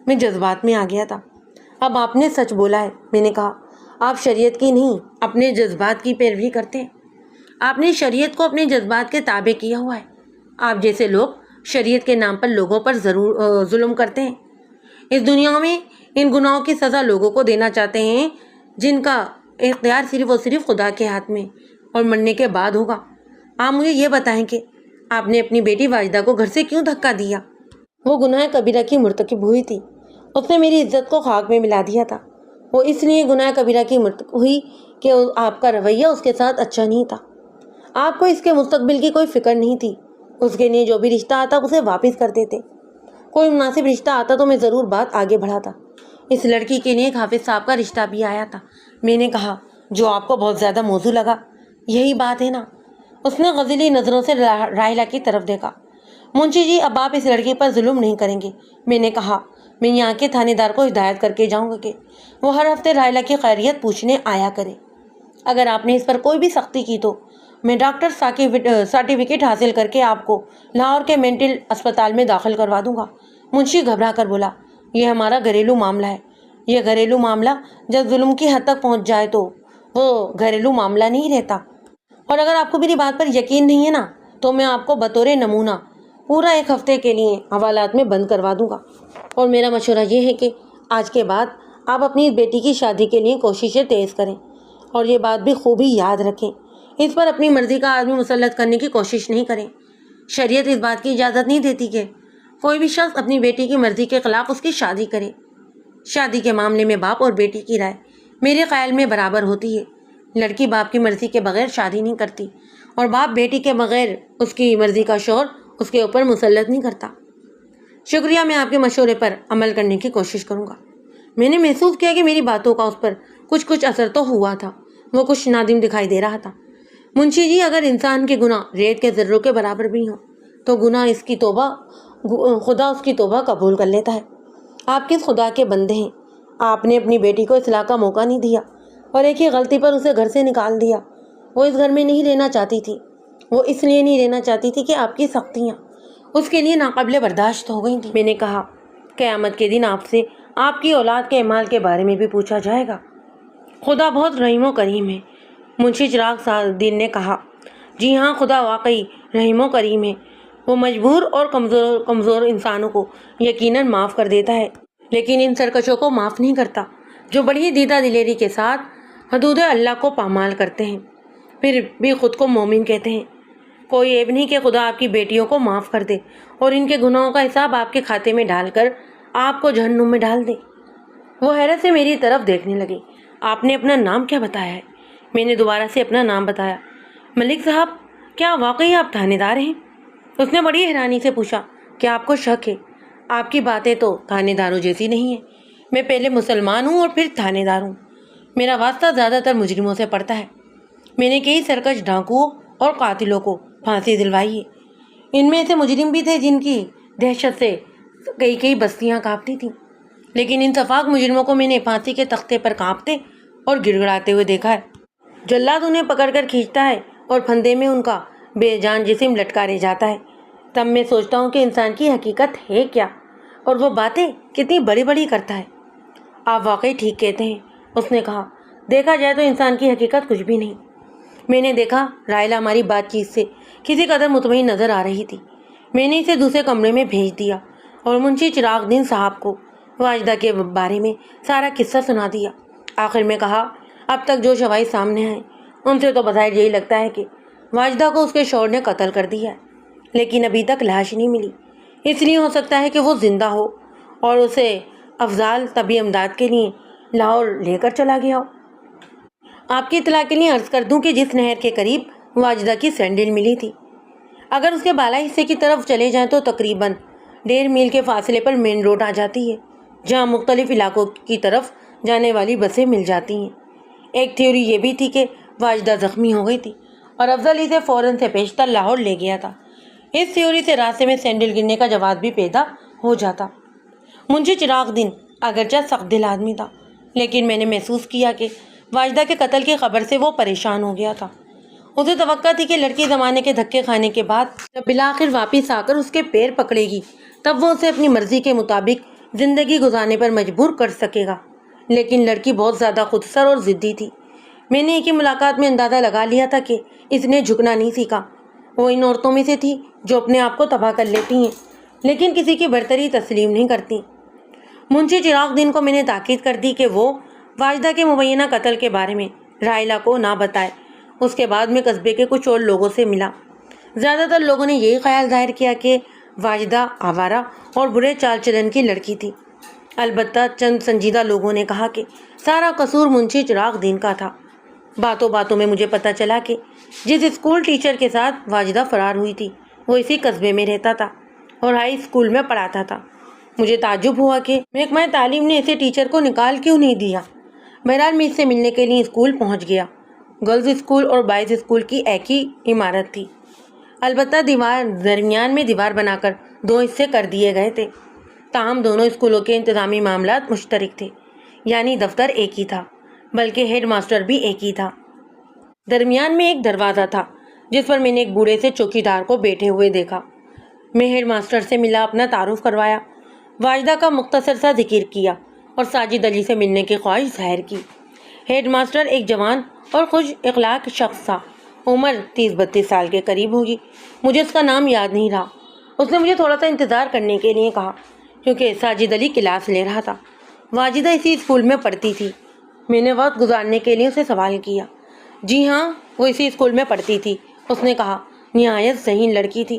میں جذبات میں آ گیا تھا۔ اب آپ نے سچ بولا ہے، میں نے کہا۔ آپ شریعت کی نہیں اپنے جذبات کی پیروی کرتے ہیں۔ آپ نے شریعت کو اپنے جذبات کے تابع کیا ہوا ہے۔ آپ جیسے لوگ شریعت کے نام پر لوگوں پر ظلم کرتے ہیں۔ اس دنیا میں ان گناہوں کی سزا لوگوں کو دینا چاہتے ہیں جن کا اختیار صرف اور صرف خدا کے ہاتھ میں اور مرنے کے بعد ہوگا۔ آپ مجھے یہ بتائیں کہ آپ نے اپنی بیٹی واجدہ کو گھر سے کیوں دھکا دیا؟ وہ گناہ کبیرہ کی مرتکب ہوئی تھی، اس نے میری عزت کو خاک میں ملا دیا تھا۔ وہ اس لیے گناہ کبیرہ کی مرتکب ہوئی کہ آپ کا رویہ اس کے ساتھ اچھا نہیں تھا۔ آپ کو اس کے مستقبل کی کوئی فکر نہیں تھی۔ اس کے لیے جو بھی رشتہ آتا اسے واپس کر دیتے۔ کوئی مناسب رشتہ آتا تو میں ضرور بات آگے بڑھاتا۔ اس لڑکی کے لیے ایک حافظ صاحب کا رشتہ بھی آیا تھا۔ میں نے کہا، جو آپ کو بہت زیادہ موزوں لگا، یہی بات ہے نا؟ اس نے غضیلی نظروں سے راحلہ کی طرف دیکھا۔ منشی جی، اب آپ اس لڑکی پر ظلم نہیں کریں گے؟ میں نے کہا، میں یہاں کے تھانے دار کو ہدایت کر کے جاؤں گا کہ وہ ہر ہفتے راحلہ کی خیریت پوچھنے آیا کرے۔ اگر آپ نے اس پر کوئی بھی سختی کی تو میں ڈاکٹر سرٹیفکیٹ حاصل کر کے آپ کو لاہور کے مینٹل اسپتال میں داخل کروا دوں گا۔ منشی گھبرا کر بولا، یہ ہمارا گھریلو معاملہ ہے۔ یہ گھریلو معاملہ جب ظلم کی حد تک پہنچ جائے تو وہ گھریلو معاملہ نہیں رہتا۔ اور اگر آپ کو میری بات پر یقین نہیں ہے نا تو میں آپ کو بطور نمونہ پورا 1 ہفتے کے لیے حوالات میں بند کروا دوں گا۔ اور میرا مشورہ یہ ہے کہ آج کے بعد آپ اپنی بیٹی کی شادی کے لیے کوششیں تیز کریں، اور یہ بات بھی خوبی یاد رکھیں، اس پر اپنی مرضی کا آدمی مسلط کرنے کی کوشش نہیں کریں۔ شریعت اس بات کی اجازت نہیں دیتی کہ کوئی بھی شخص اپنی بیٹی کی مرضی کے خلاف اس کی شادی کرے۔ شادی کے معاملے میں باپ اور بیٹی کی رائے میرے خیال میں برابر ہوتی ہے۔ لڑکی باپ کی مرضی کے بغیر شادی نہیں کرتی اور باپ بیٹی کے بغیر اس کی مرضی کا شوہر اس کے اوپر مسلط نہیں کرتا۔ شکریہ، میں آپ کے مشورے پر عمل کرنے کی کوشش کروں گا۔ میں نے محسوس کیا کہ میری باتوں کا اس پر کچھ اثر تو ہوا تھا۔ وہ کچھ نادم دکھائی دے رہا تھا۔ منشی جی، اگر انسان کے گناہ ریت کے ذروں کے برابر بھی ہوں تو خدا اس کی توبہ قبول کر لیتا ہے۔ آپ کس خدا کے بندے ہیں؟ آپ نے اپنی بیٹی کو اصلاح کا موقع نہیں دیا اور ایک ہی غلطی پر اسے گھر سے نکال دیا۔ وہ اس گھر میں نہیں رہنا چاہتی تھی۔ وہ اس لیے نہیں رہنا چاہتی تھی کہ آپ کی سختیاں اس کے لیے ناقابل برداشت ہو گئی تھیں۔ میں نے کہا، قیامت کے دن آپ سے آپ کی اولاد کے اعمال کے بارے میں بھی پوچھا جائے گا۔ خدا بہت رحیم و کریم ہے، منشی چراغ الدین نے کہا۔ جی ہاں، خدا واقعی رحیم و کریم ہے۔ وہ مجبور اور کمزور انسانوں کو یقیناً معاف کر دیتا ہے، لیکن ان سرکشوں کو معاف نہیں کرتا جو بڑی دیدہ دلیری کے ساتھ حدود اللہ کو پامال کرتے ہیں، پھر بھی خود کو مومن کہتے ہیں۔ کوئی عیب نہیں کہ خدا آپ کی بیٹیوں کو معاف کر دے اور ان کے گناہوں کا حساب آپ کے کھاتے میں ڈال کر آپ کو جہنم میں ڈال دے۔ وہ حیرت سے میری طرف دیکھنے لگی۔ آپ نے اپنا نام کیا بتایا ہے؟ میں نے دوبارہ سے اپنا نام بتایا۔ ملک صاحب، کیا واقعی آپ تھانے دار ہیں؟ اس نے بڑی حیرانی سے پوچھا۔ کیا آپ کو شک ہے؟ آپ کی باتیں تو تھانے داروں جیسی نہیں ہیں۔ میں پہلے مسلمان ہوں اور پھر تھانے دار ہوں۔ میرا واسطہ زیادہ تر مجرموں سے پڑتا ہے۔ میں نے کئی سرکش ڈاکوؤں اور قاتلوں کو پھانسی دلوائی ہے۔ ان میں سے مجرم بھی تھے جن کی دہشت سے کئی بستیاں کانپتی تھیں، لیکن ان شفاق مجرموں کو میں نے پھانسی کے تختے پر کانپتے اور گڑ گڑاتے ہوئے دیکھا ہے۔ جلاد انہیں پکڑ کر کھینچتا ہے اور پھندے میں ان کا بے جان جسم لٹکا رہ جاتا ہے۔ تب میں سوچتا ہوں کہ انسان کی حقیقت ہے کیا اور وہ باتیں کتنی بڑی بڑی کرتا ہے۔ آپ واقعی ٹھیک کہتے ہیں، اس نے کہا۔ دیکھا جائے تو انسان کی حقیقت کچھ بھی نہیں۔ میں نے دیکھا رائلا ہماری بات چیت سے کسی قدر مطمئن نظر آ رہی تھی۔ میں نے اسے دوسرے کمرے میں بھیج دیا اور منشی چراغ دین صاحب کو واجدہ کے بارے میں سارا قصہ سنا دیا۔ آخر میں کہا، اب تک جو شواہد سامنے آئے ان سے تو بظاہر یہی لگتا ہے کہ واجدہ کو اس کے شوہر نے قتل کر دیا ہے، لیکن ابھی تک لاش نہیں ملی۔ اس لیے ہو سکتا ہے کہ وہ زندہ ہو اور اسے افضال طبی امداد کے لیے لاہور لے کر چلا گیا ہو۔ آپ کی اطلاع کے لیے عرض کر دوں کہ جس نہر کے قریب واجدہ کی سینڈل ملی تھی، اگر اس کے بالائی حصے کی طرف چلے جائیں تو تقریباً 1.5 میل کے فاصلے پر مین روڈ آ جاتی ہے، جہاں مختلف علاقوں کی طرف جانے والی بسیں مل جاتی ہیں۔ ایک تھیوری یہ بھی تھی کہ واجدہ زخمی ہو گئی تھی اور افضل اسے فوراً سے پیشتر لاہور لے گیا تھا۔ اس تھیوری سے راستے میں سینڈل گرنے کا جواز بھی پیدا ہو جاتا۔ منشی چراغ دین اگرچہ سخت دل آدمی تھا، لیکن میں نے محسوس کیا کہ واجدہ کے قتل کی خبر سے وہ پریشان ہو گیا تھا۔ اسے توقع تھی کہ لڑکی زمانے کے دھکے کھانے کے بعد جب بالآخر واپس آ کر اس کے پیر پکڑے گی تب وہ اسے اپنی مرضی کے مطابق زندگی گزارنے پر مجبور کر سکے گا، لیکن لڑکی بہت زیادہ خودسر اور ضدی تھی۔ میں نے ایک ہی ملاقات میں اندازہ لگا لیا تھا کہ اس نے جھکنا نہیں سیکھا۔ وہ ان عورتوں میں سے تھی جو اپنے آپ کو تباہ کر لیتی ہیں لیکن کسی کی برتری تسلیم نہیں کرتی۔ منشی چراغ دین کو میں نے تاکید کر دی کہ وہ واجدہ کے مبینہ قتل کے بارے میں رائلا کو نہ بتائے۔ اس کے بعد میں قصبے کے کچھ اور لوگوں سے ملا۔ زیادہ تر لوگوں نے یہی خیال ظاہر کیا کہ واجدہ آوارہ اور برے چال چلن کی لڑکی تھی۔ البتہ چند سنجیدہ لوگوں نے کہا کہ سارا قصور منشی چراغ دین کا تھا۔ باتوں باتوں میں مجھے پتہ چلا کہ جس اسکول ٹیچر کے ساتھ واجدہ فرار ہوئی تھی وہ اسی قصبے میں رہتا تھا اور ہائی اسکول میں پڑھاتا تھا۔ مجھے تعجب ہوا کہ محکمہ تعلیم نے اسے ٹیچر کو نکال کیوں نہیں دیا۔ بہرحال میں اس سے ملنے کے لیے اسکول پہنچ گیا۔ گرلز اسکول اور بوائز اسکول کی ایک ہی عمارت تھی، البتہ درمیان میں دیوار بنا کر 2 حصے کر دیے گئے تھے۔ تاہم دونوں اسکولوں کے انتظامی معاملات مشترک تھے، یعنی دفتر ایک ہی تھا، بلکہ ہیڈ ماسٹر بھی ایک ہی تھا۔ درمیان میں ایک دروازہ تھا جس پر میں نے ایک بوڑھے سے چوکیدار کو بیٹھے ہوئے دیکھا۔ میں ہیڈ ماسٹر سے ملا، اپنا تعارف کروایا، واجدہ کا مختصر سا ذکر کیا اور ساجد علی سے ملنے کی خواہش ظاہر کی۔ ہیڈ ماسٹر ایک جوان اور خوش اخلاق شخص تھا، عمر 30-32 سال کے قریب ہوگی۔ مجھے اس کا نام یاد نہیں رہا۔ اس نے مجھے تھوڑا سا انتظار کرنے کے لیے کہا کیونکہ ساجد علی کلاس لے رہا تھا۔ واجدہ اسی اسکول میں پڑھتی تھی۔ میں نے وقت گزارنے کے لیے اسے سوال کیا۔ جی ہاں، وہ اسی اسکول میں پڑھتی تھی، اس نے کہا۔ نہایت ذہین لڑکی تھی۔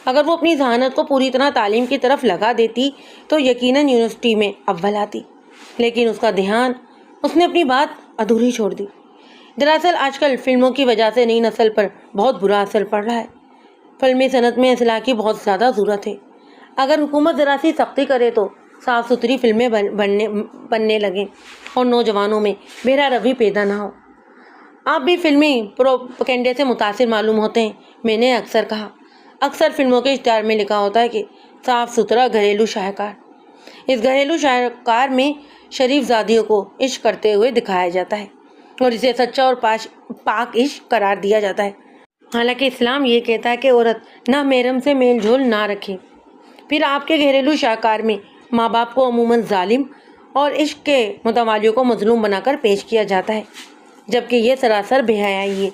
اگر وہ اپنی ذہانت کو پوری طرح تعلیم کی طرف لگا دیتی تو یقیناً یونیورسٹی میں اول آتی، لیکن اس کا دھیان، اس نے اپنی بات ادھوری چھوڑ دی۔ دراصل آج کل فلموں کی وجہ سے نئی نسل پر بہت برا اثر پڑ رہا ہے۔ فلمی صنعت میں اصلاح کی بہت زیادہ ضرورت ہے۔ اگر حکومت ذرا سی سختی کرے تو صاف ستھری فلمیں بننے لگیں اور نوجوانوں میں بہرا روی پیدا نہ ہو۔ آپ بھی فلمی پروپیگنڈے سے متاثر معلوم ہوتے ہیں، میں نے اکثر کہا۔ اکثر فلموں کے اشتہار میں لکھا ہوتا ہے کہ صاف ستھرا گھریلو شاہکار۔ اس گھریلو شاہکار میں شریف زادیوں کو عشق کرتے ہوئے دکھایا جاتا ہے اور اسے سچا اور پاک عشق قرار دیا جاتا ہے، حالانکہ اسلام یہ کہتا ہے کہ عورت نہ محرم سے میل جول نہ رکھے۔ پھر آپ کے گھریلو شاہکار میں ماں باپ کو عموماً ظالم اور عشق کے متوالیوں کو مظلوم بنا کر پیش کیا جاتا ہے، جبکہ یہ سراسر بے حیائی ہے۔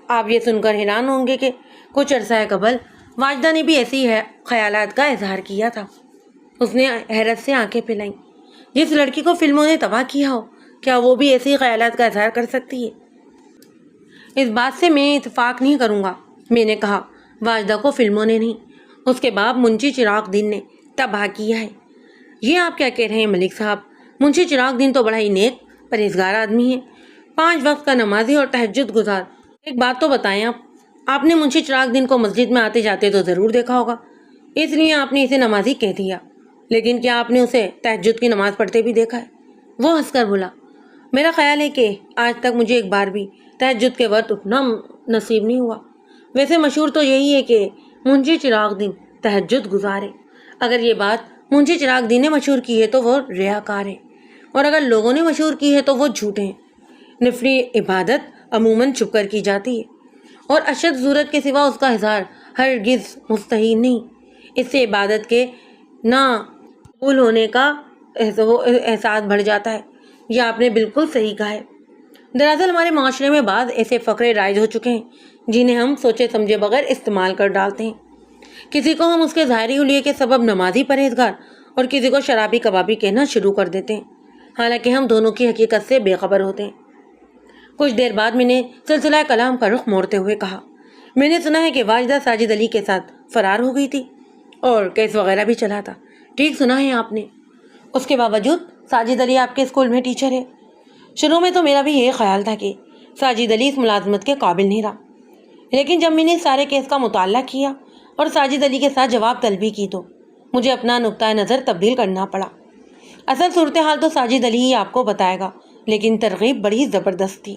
آپ یہ سن کر حیران ہوں گے کہ کچھ عرصہ قبل واجدہ نے بھی ایسی خیالات کا اظہار کیا تھا۔ اس نے حیرت سے آنکھیں پھیلائیں۔ جس لڑکی کو فلموں نے تباہ کیا ہو، کیا وہ بھی ایسی خیالات کا اظہار کر سکتی ہے؟ اس بات سے میں اتفاق نہیں کروں گا، میں نے کہا۔ واجدہ کو فلموں نے نہیں، اس کے باپ منشی چراغ دین نے تباہ کیا ہے۔ یہ آپ کیا کہہ رہے ہیں ملک صاحب؟ منشی چراغ دین تو بڑا ہی نیک پرہیزگار آدمی ہے، 5 وقت کا نمازی اور تہجد گزار۔ ایک بات تو بتائیں، آپ نے منشی چراغ دین کو مسجد میں آتے جاتے تو ضرور دیکھا ہوگا، اس لیے آپ نے اسے نمازی کہہ دیا، لیکن کیا آپ نے اسے تہجد کی نماز پڑھتے بھی دیکھا ہے؟ وہ ہنس کر بولا، میرا خیال ہے کہ آج تک مجھے ایک بار بھی تہجد کے وقت اٹھنا نصیب نہیں ہوا۔ ویسے مشہور تو یہی ہے کہ منشی چراغ دین تہجد گزار ہے۔ اگر یہ بات منشی چراغ دین نے مشہور کی ہے تو وہ ریاکار ہے، اور اگر لوگوں نے مشہور کی ہے تو وہ جھوٹے ہیں۔ نفلی عبادت عموماً چھپ کر کی جاتی ہے اور اشد ضرورت کے سوا اس کا اظہار ہرگز مستحیل نہیں۔ اس سے عبادت کے نہ قبول ہونے کا احساس بڑھ جاتا ہے۔ یہ آپ نے بالکل صحیح کہا ہے۔ دراصل ہمارے معاشرے میں بعض ایسے فقرے رائج ہو چکے ہیں جنہیں ہم سوچے سمجھے بغیر استعمال کر ڈالتے ہیں۔ کسی کو ہم اس کے ظاہری حلیے کے سبب نمازی پرہیزگار اور کسی کو شرابی کبابی کہنا شروع کر دیتے ہیں، حالانکہ ہم دونوں کی حقیقت سے بے خبر ہوتے ہیں۔ کچھ دیر بعد میں نے سلسلہ کلام کا رخ موڑتے ہوئے کہا، میں نے سنا ہے کہ واجدہ ساجد علی کے ساتھ فرار ہو گئی تھی اور کیس وغیرہ بھی چلا تھا۔ ٹھیک سنا ہے آپ نے؟ اس کے باوجود ساجد علی آپ کے اسکول میں ٹیچر ہے؟ شروع میں تو میرا بھی یہ خیال تھا کہ ساجد علی اس ملازمت کے قابل نہیں رہا، لیکن جب میں نے سارے کیس کا مطالعہ کیا اور ساجد علی کے ساتھ جواب طلبی کی تو مجھے اپنا نقطۂ نظر تبدیل کرنا پڑا۔ اصل صورتحال تو ساجد علی ہی آپ کو بتائے گا، لیکن ترغیب بڑی زبردست تھی۔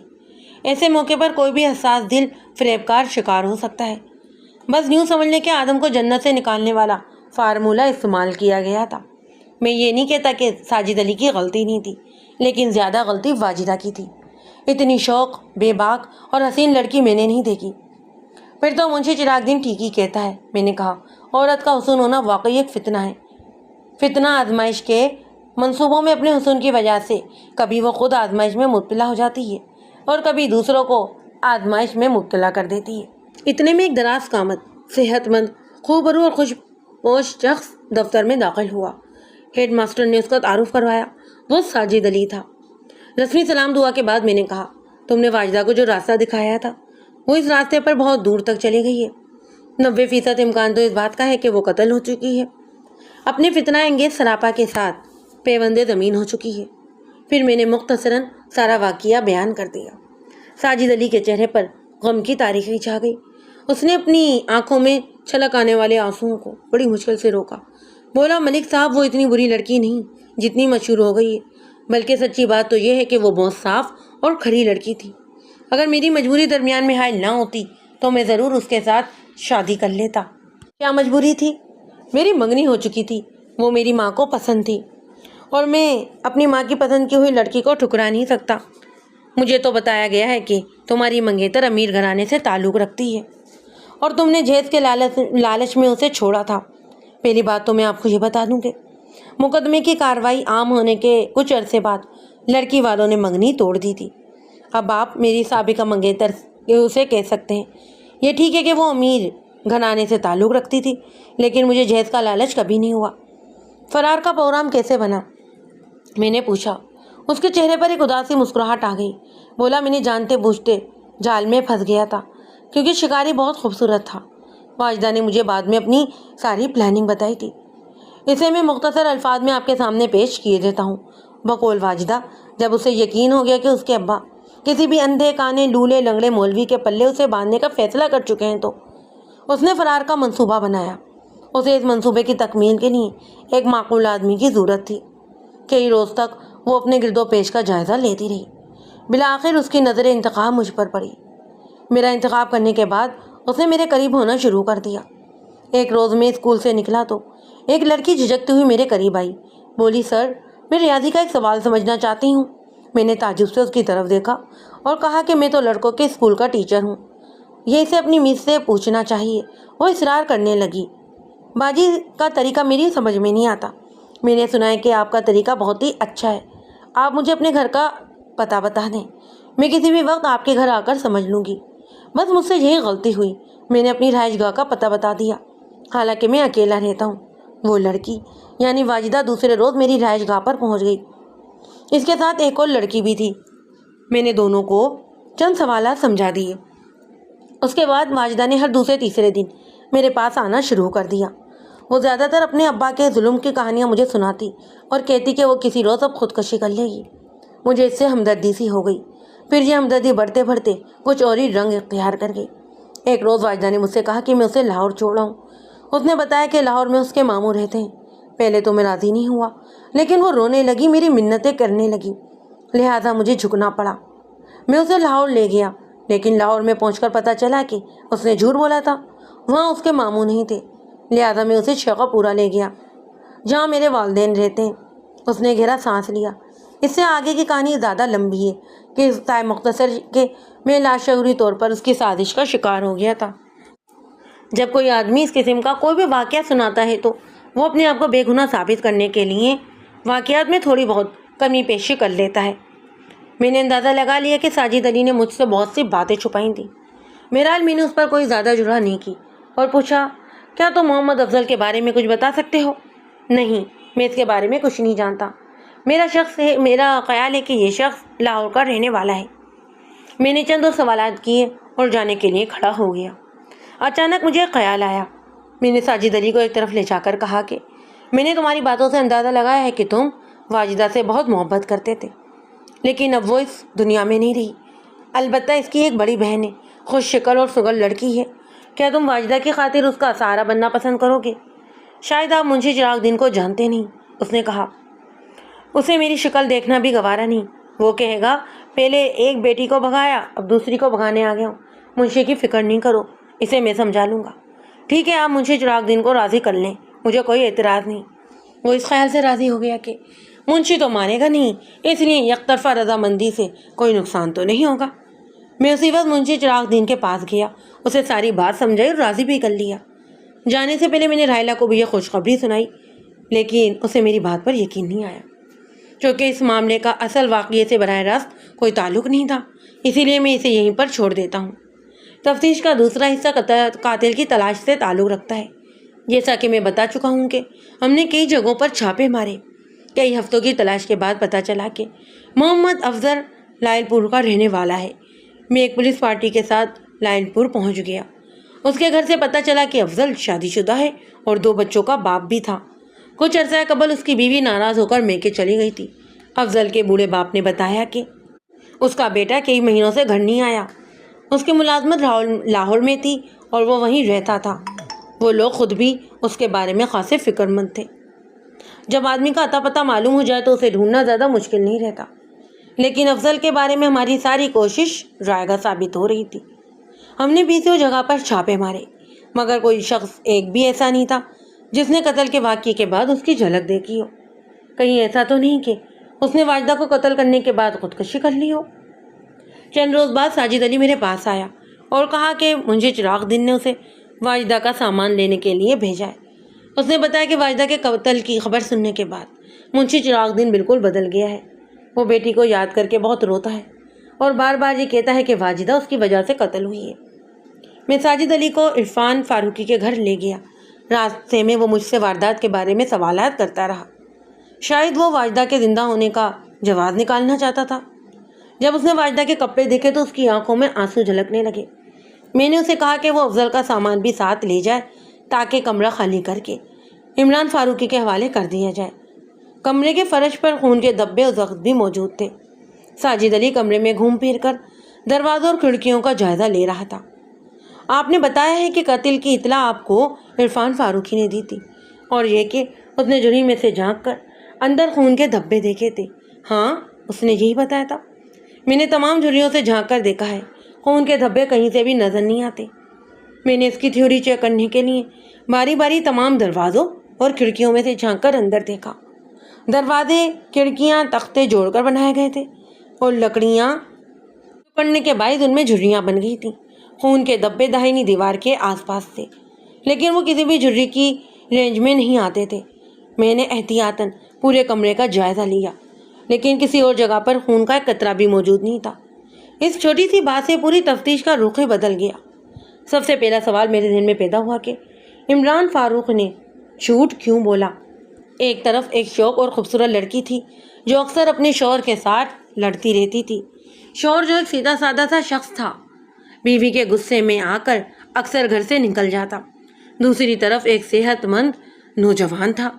ایسے موقع پر کوئی بھی حساس دل فریب کار شکار ہو سکتا ہے۔ بس یوں سمجھ لیں کہ آدم کو جنت سے نکالنے والا فارمولہ استعمال کیا گیا تھا۔ میں یہ نہیں کہتا کہ ساجد علی کی غلطی نہیں تھی، لیکن زیادہ غلطی واجدہ کی تھی۔ اتنی شوق، بے باک اور حسین لڑکی میں نے نہیں دیکھی۔ پھر تو منشی چراغ دین ٹھیک ہی کہتا ہے، میں نے کہا، عورت کا حسن ہونا واقعی ایک فتنہ ہے۔ فتنہ آزمائش کے منصوبوں میں اپنے حسن کی وجہ سے کبھی وہ خود آزمائش میں مبتلا ہو جاتی ہے اور کبھی دوسروں کو آزمائش میں مبتلا کر دیتی ہے۔ اتنے میں ایک دراز قامت، صحت مند، خوبرو اور خوش پوش شخص دفتر میں داخل ہوا۔ ہیڈ ماسٹر نے اس کا تعارف کروایا، وہ ساجد علی تھا۔ رسمی سلام دعا کے بعد میں نے کہا، تم نے واجدہ کو جو راستہ دکھایا تھا وہ اس راستے پر بہت دور تک چلی گئی ہے۔ 90% امکان تو اس بات کا ہے کہ وہ قتل ہو چکی ہے، اپنے فتنہ انگیز سراپا کے ساتھ پیوند زمین ہو چکی ہے۔ پھر میں نے مختصراً سارا واقعہ بیان کر دیا۔ ساجد علی کے چہرے پر غم کی تاریخی چھا گئی۔ اس نے اپنی آنکھوں میں چھلک آنے والے آنسوؤں کو بڑی مشکل سے روکا۔ بولا، ملک صاحب وہ اتنی بری لڑکی نہیں جتنی مشہور ہو گئی ہے، بلکہ سچی بات تو یہ ہے کہ وہ بہت صاف اور کھری لڑکی تھی۔ اگر میری مجبوری درمیان میں حائل نہ ہوتی تو میں ضرور اس کے ساتھ شادی کر لیتا۔ کیا مجبوری تھی؟ میری منگنی ہو چکی تھی، وہ میری ماں کو پسند تھی اور میں اپنی ماں کی پسند کی ہوئی لڑکی کو ٹھکرا نہیں سکتا۔ مجھے تو بتایا گیا ہے کہ تمہاری منگیتر امیر گھرانے سے تعلق رکھتی ہے اور تم نے جہیز کے لالچ میں اسے چھوڑا تھا۔ پہلی بات تو میں آپ کو یہ بتا دوں کہ مقدمے کی کارروائی عام ہونے کے کچھ عرصے بعد لڑکی والوں نے منگنی توڑ دی تھی۔ اب آپ میری سابقہ منگیتر اسے کہہ سکتے ہیں۔ یہ ٹھیک ہے کہ وہ امیر گھرانے سے تعلق رکھتی تھی، لیکن مجھے جہیز کا لالچ کبھی نہیں ہوا۔ فرار کا پروگرام کیسے بنا؟ میں نے پوچھا۔ اس کے چہرے پر ایک اداسی مسکراہٹ آ گئی۔ بولا، میں نے جانتے بوجھتے جال میں پھنس گیا تھا کیونکہ شکاری بہت خوبصورت تھا۔ واجدہ نے مجھے بعد میں اپنی ساری پلاننگ بتائی تھی، اسے میں مختصر الفاظ میں آپ کے سامنے پیش کیے دیتا ہوں۔ بقول واجدہ، جب اسے یقین ہو گیا کہ اس کے ابا کسی بھی اندھے کانے لولے لنگڑے مولوی کے پلے اسے باندھنے کا فیصلہ کر چکے ہیں تو اس نے فرار کا منصوبہ بنایا۔ اسے اس منصوبے کی تکمیل کے لیے ایک معقول آدمی کی ضرورت تھی۔ کئی روز تک وہ اپنے گرد و پیش کا جائزہ لیتی رہی۔ بالآخر اس کی نظر انتقام مجھ پر پڑی۔ میرا انتخاب کرنے کے بعد اس نے میرے قریب ہونا شروع کر دیا۔ ایک روز میں اسکول سے نکلا تو ایک لڑکی جھجکتی ہوئی میرے قریب آئی۔ بولی، سر، میں ریاضی کا ایک سوال سمجھنا چاہتی ہوں۔ میں نے تعجب سے اس کی طرف دیکھا اور کہا کہ میں تو لڑکوں کے اسکول کا ٹیچر ہوں، یہ اسے اپنی میز سے پوچھنا چاہیے۔ وہ اصرار کرنے لگی۔ باجی کا طریقہ میری سمجھ میں نہیں آتا۔ میں نے سنا ہے کہ آپ کا طریقہ بہت ہی اچھا ہے۔ آپ مجھے اپنے گھر کا پتہ بتا دیں، میں کسی بھی وقت آپ کے گھر آ کر سمجھ لوں گی۔ بس مجھ سے یہی غلطی ہوئی، میں نے اپنی رہائش گاہ کا پتہ بتا دیا، حالانکہ میں اکیلا رہتا ہوں۔ وہ لڑکی یعنی واجدہ دوسرے روز میری رہائش گاہ پر پہنچ گئی۔ اس کے ساتھ ایک اور لڑکی بھی تھی۔ میں نے دونوں کو چند سوالات سمجھا دیے۔ اس کے بعد واجدہ نے ہر دوسرے تیسرے دن میرے پاس آنا شروع کر دیا۔ وہ زیادہ تر اپنے ابا کے ظلم کی کہانیاں مجھے سناتی اور کہتی کہ وہ کسی روز اب خودکشی کر لے گی۔ مجھے اس سے ہمدردی سی ہو گئی۔ پھر یہ ہمدردی بڑھتے بڑھتے کچھ اور ہی رنگ اختیار کر گئی۔ ایک روز واجدہ نے مجھ سے کہا کہ میں اسے لاہور چھوڑاؤں۔ اس نے بتایا کہ لاہور میں اس کے ماموں رہتے ہیں۔ پہلے تو میں راضی نہیں ہوا، لیکن وہ رونے لگی، میری منتیں کرنے لگی، لہٰذا مجھے جھکنا پڑا۔ میں اسے لاہور لے گیا، لیکن لاہور میں پہنچ کر پتہ چلا کہ اس نے جھوٹ بولا تھا، وہاں اس کے ماموں نہیں تھے، لہٰذا میں اسے شیخا پورہ لے گیا جہاں میرے والدین رہتے ہیں۔ اس نے گہرا سانس لیا۔ اس سے آگے کی کہانی زیادہ لمبی ہے کہ طے مختصر کہ میں لاشعوری طور پر اس کی سازش کا شکار ہو گیا تھا۔ جب کوئی آدمی اس قسم کا کوئی بھی واقعہ سناتا ہے تو وہ اپنے آپ کو بے گناہ ثابت کرنے کے لیے واقعات میں تھوڑی بہت کمی پیشی کر لیتا ہے۔ میں نے اندازہ لگا لیا کہ ساجد علی نے مجھ سے بہت سی باتیں چھپائی تھیں۔ بہرحال میں نے اس پر کوئی زیادہ جرح نہیں کی اور پوچھا، کیا تم محمد افضل کے بارے میں کچھ بتا سکتے ہو؟ نہیں، میں اس کے بارے میں کچھ نہیں جانتا۔ میرا خیال ہے کہ یہ شخص لاہور کا رہنے والا ہے۔ میں نے چند اور سوالات کیے اور جانے کے لیے کھڑا ہو گیا۔ اچانک مجھے خیال آیا۔ میں نے ساجد علی کو ایک طرف لے جا کر کہا کہ میں نے تمہاری باتوں سے اندازہ لگایا ہے کہ تم واجدہ سے بہت محبت کرتے تھے، لیکن اب وہ اس دنیا میں نہیں رہی۔ البتہ اس کی ایک بڑی بہن ہے، خوش شکل اور سگل لڑکی ہے۔ کیا تم واجدہ کی خاطر اس کا سہارا بننا پسند کرو گے؟ شاید آپ منشی چراغ دین کو جانتے نہیں، اس نے کہا۔ اسے میری شکل دیکھنا بھی گوارا نہیں۔ وہ کہے گا، پہلے ایک بیٹی کو بھگایا، اب دوسری کو بھگانے آ گیا ہوں۔ منشی کی فکر نہیں کرو، اسے میں سمجھا لوں گا۔ ٹھیک ہے، آپ منشی چراغ دین کو راضی کر لیں، مجھے کوئی اعتراض نہیں۔ وہ اس خیال سے راضی ہو گیا کہ منشی تو مانے گا نہیں، اس لیے یک طرفہ رضامندی سے کوئی نقصان تو نہیں ہوگا۔ میں اسی وقت منشی چراغ دین کے پاس گیا، اسے ساری بات سمجھائی اور راضی بھی کر لیا۔ جانے سے پہلے میں نے راحیلہ کو بھی یہ خوشخبری سنائی، لیکن اسے میری بات پر یقین نہیں آیا، چونکہ اس معاملے کا اصل واقعے سے براہ راست کوئی تعلق نہیں تھا، اسی لیے میں اسے یہیں پر چھوڑ دیتا ہوں۔ تفتیش کا دوسرا حصہ قاتل کی تلاش سے تعلق رکھتا ہے۔ جیسا کہ میں بتا چکا ہوں کہ ہم نے کئی جگہوں پر چھاپے مارے۔ کئی ہفتوں کی تلاش کے بعد پتہ چلا کہ محمد افضل لائل پور کا رہنے والا ہے۔ میں ایک پولیس پارٹی کے ساتھ لائل پور پہنچ گیا۔ اس کے گھر سے پتہ چلا کہ افضل شادی شدہ ہے اور 2 بچوں کا باپ بھی تھا۔ کچھ عرصہ قبل اس کی بیوی ناراض ہو کر میکے چلی گئی تھی۔ افضل کے بوڑھے باپ نے بتایا کہ اس کا بیٹا کئی مہینوں سے گھر نہیں آیا۔ اس کی ملازمت لاہور میں تھی اور وہ وہیں رہتا تھا۔ وہ لوگ خود بھی اس کے بارے میں خاصے فکر مند تھے۔ جب آدمی کا اتا پتہ معلوم ہو جائے تو اسے ڈھونڈنا زیادہ مشکل نہیں رہتا، لیکن افضل کے بارے میں ہماری ساری کوشش رائگاں ثابت ہو رہی تھی۔ ہم نے 20 جگہ پر چھاپے مارے، مگر کوئی شخص ایک بھی ایسا نہیں تھا جس نے قتل کے واقعے کے بعد اس کی جھلک دیکھی ہو۔ کہیں ایسا تو نہیں کہ اس نے واجدہ کو قتل کرنے کے بعد خودکشی کر لی ہو۔ چند روز بعد ساجد علی میرے پاس آیا اور کہا کہ منشی چراغ دین نے اسے واجدہ کا سامان لینے کے لیے بھیجا ہے۔ اس نے بتایا کہ واجدہ کے قتل کی خبر سننے کے بعد منشی چراغ دین بالکل بدل گیا ہے۔ وہ بیٹی کو یاد کر کے بہت روتا ہے اور بار بار یہ کہتا ہے کہ واجدہ اس کی وجہ سے قتل ہوئی ہے۔ میں ساجد علی کو عرفان فاروقی کے گھر لے گیا۔ راستے میں وہ مجھ سے واردات کے بارے میں سوالات کرتا رہا۔ شاید وہ واجدہ کے زندہ ہونے کا جواز نکالنا چاہتا تھا۔ جب اس نے واجدہ کے کپڑے دیکھے تو اس کی آنکھوں میں آنسو جھلکنے لگے۔ میں نے اسے کہا کہ وہ افضل کا سامان بھی ساتھ لے جائے تاکہ کمرہ خالی کر کے عمران فاروقی کے حوالے کر دیا جائے۔ کمرے کے فرش پر خون کے دبے اور زخم بھی موجود تھے۔ ساجد علی کمرے میں گھوم پھر کر دروازوں اور کھڑکیوں کا جائزہ لے رہا تھا۔ آپ نے بتایا ہے کہ قتل کی اطلاع آپ کو عرفان فاروقی نے دی تھی، اور یہ کہ اس نے جھولی میں سے جھانک کر اندر خون کے دھبے دیکھے تھے۔ ہاں، اس نے یہی بتایا تھا۔ میں نے تمام جھولیوں سے جھانک کر دیکھا ہے، خون کے دھبے کہیں سے بھی نظر نہیں آتے۔ میں نے اس کی تھیوری چیک کرنے کے لیے باری باری تمام دروازوں اور کھڑکیوں میں سے جھانک کر اندر دیکھا۔ دروازے، کھڑکیاں تختے جوڑ کر بنائے گئے تھے اور لکڑیاں پڑنے کے باعث ان میں جھریاں بن گئی تھیں۔ خون کے دھبے داہنی دیوار کے آس پاس تھے، لیکن وہ کسی بھی جھری کی رینج میں نہیں آتے تھے۔ میں نے احتیاطاً پورے کمرے کا جائزہ لیا، لیکن کسی اور جگہ پر خون کا ایک قطرہ بھی موجود نہیں تھا۔ اس چھوٹی سی بات سے پوری تفتیش کا رخ ہی بدل گیا۔ سب سے پہلا سوال میرے ذہن میں پیدا ہوا کہ عمران فاروق نے جھوٹ کیوں بولا؟ ایک طرف ایک شوق اور خوبصورت لڑکی تھی جو اکثر اپنے شوہر کے ساتھ لڑتی رہتی تھی۔ شوہر جو ایک سیدھا سادہ سا شخص تھا، بیوی کے غصے میں آ کر اکثر گھر سے نکل جاتا۔ دوسری طرف ایک صحت مند نوجوان تھا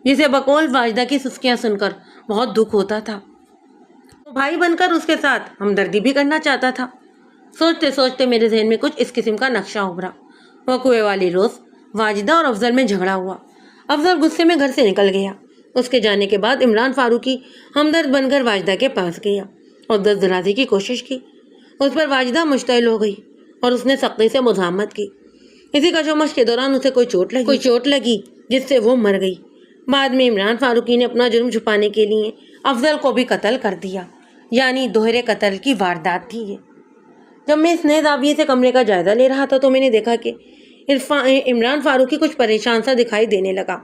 جسے بقول واجدہ کی سسکیاں سن کر بہت دکھ ہوتا تھا۔ وہ بھائی بن کر اس کے ساتھ ہمدردی بھی کرنا چاہتا تھا۔ سوچتے سوچتے میرے ذہن میں کچھ اس قسم کا نقشہ ابھرا۔ وقوعے والی روز واجدہ اور افضل میں جھگڑا ہوا۔ افضل غصے میں گھر سے نکل گیا۔ اس کے جانے کے بعد عمران فاروقی ہمدرد بن کر واجدہ کے پاس گیا اور دست درازی کی کوشش کی۔ اس پر واجدہ مشتعل ہو گئی اور اس نے سختی سے مزاحمت کی۔ اسی کشمکش کے دوران اسے کوئی چوٹ لگی جس سے وہ مر گئی۔ بعد میں عمران فاروقی نے اپنا جرم چھپانے کے لیے افضل کو بھی قتل کر دیا، یعنی دوہرے قتل کی واردات تھی یہ۔ جب میں اس نئے زاویے سے کمرے کا جائزہ لے رہا تھا تو میں نے دیکھا کہ عمران فاروقی کچھ پریشان سا دکھائی دینے لگا۔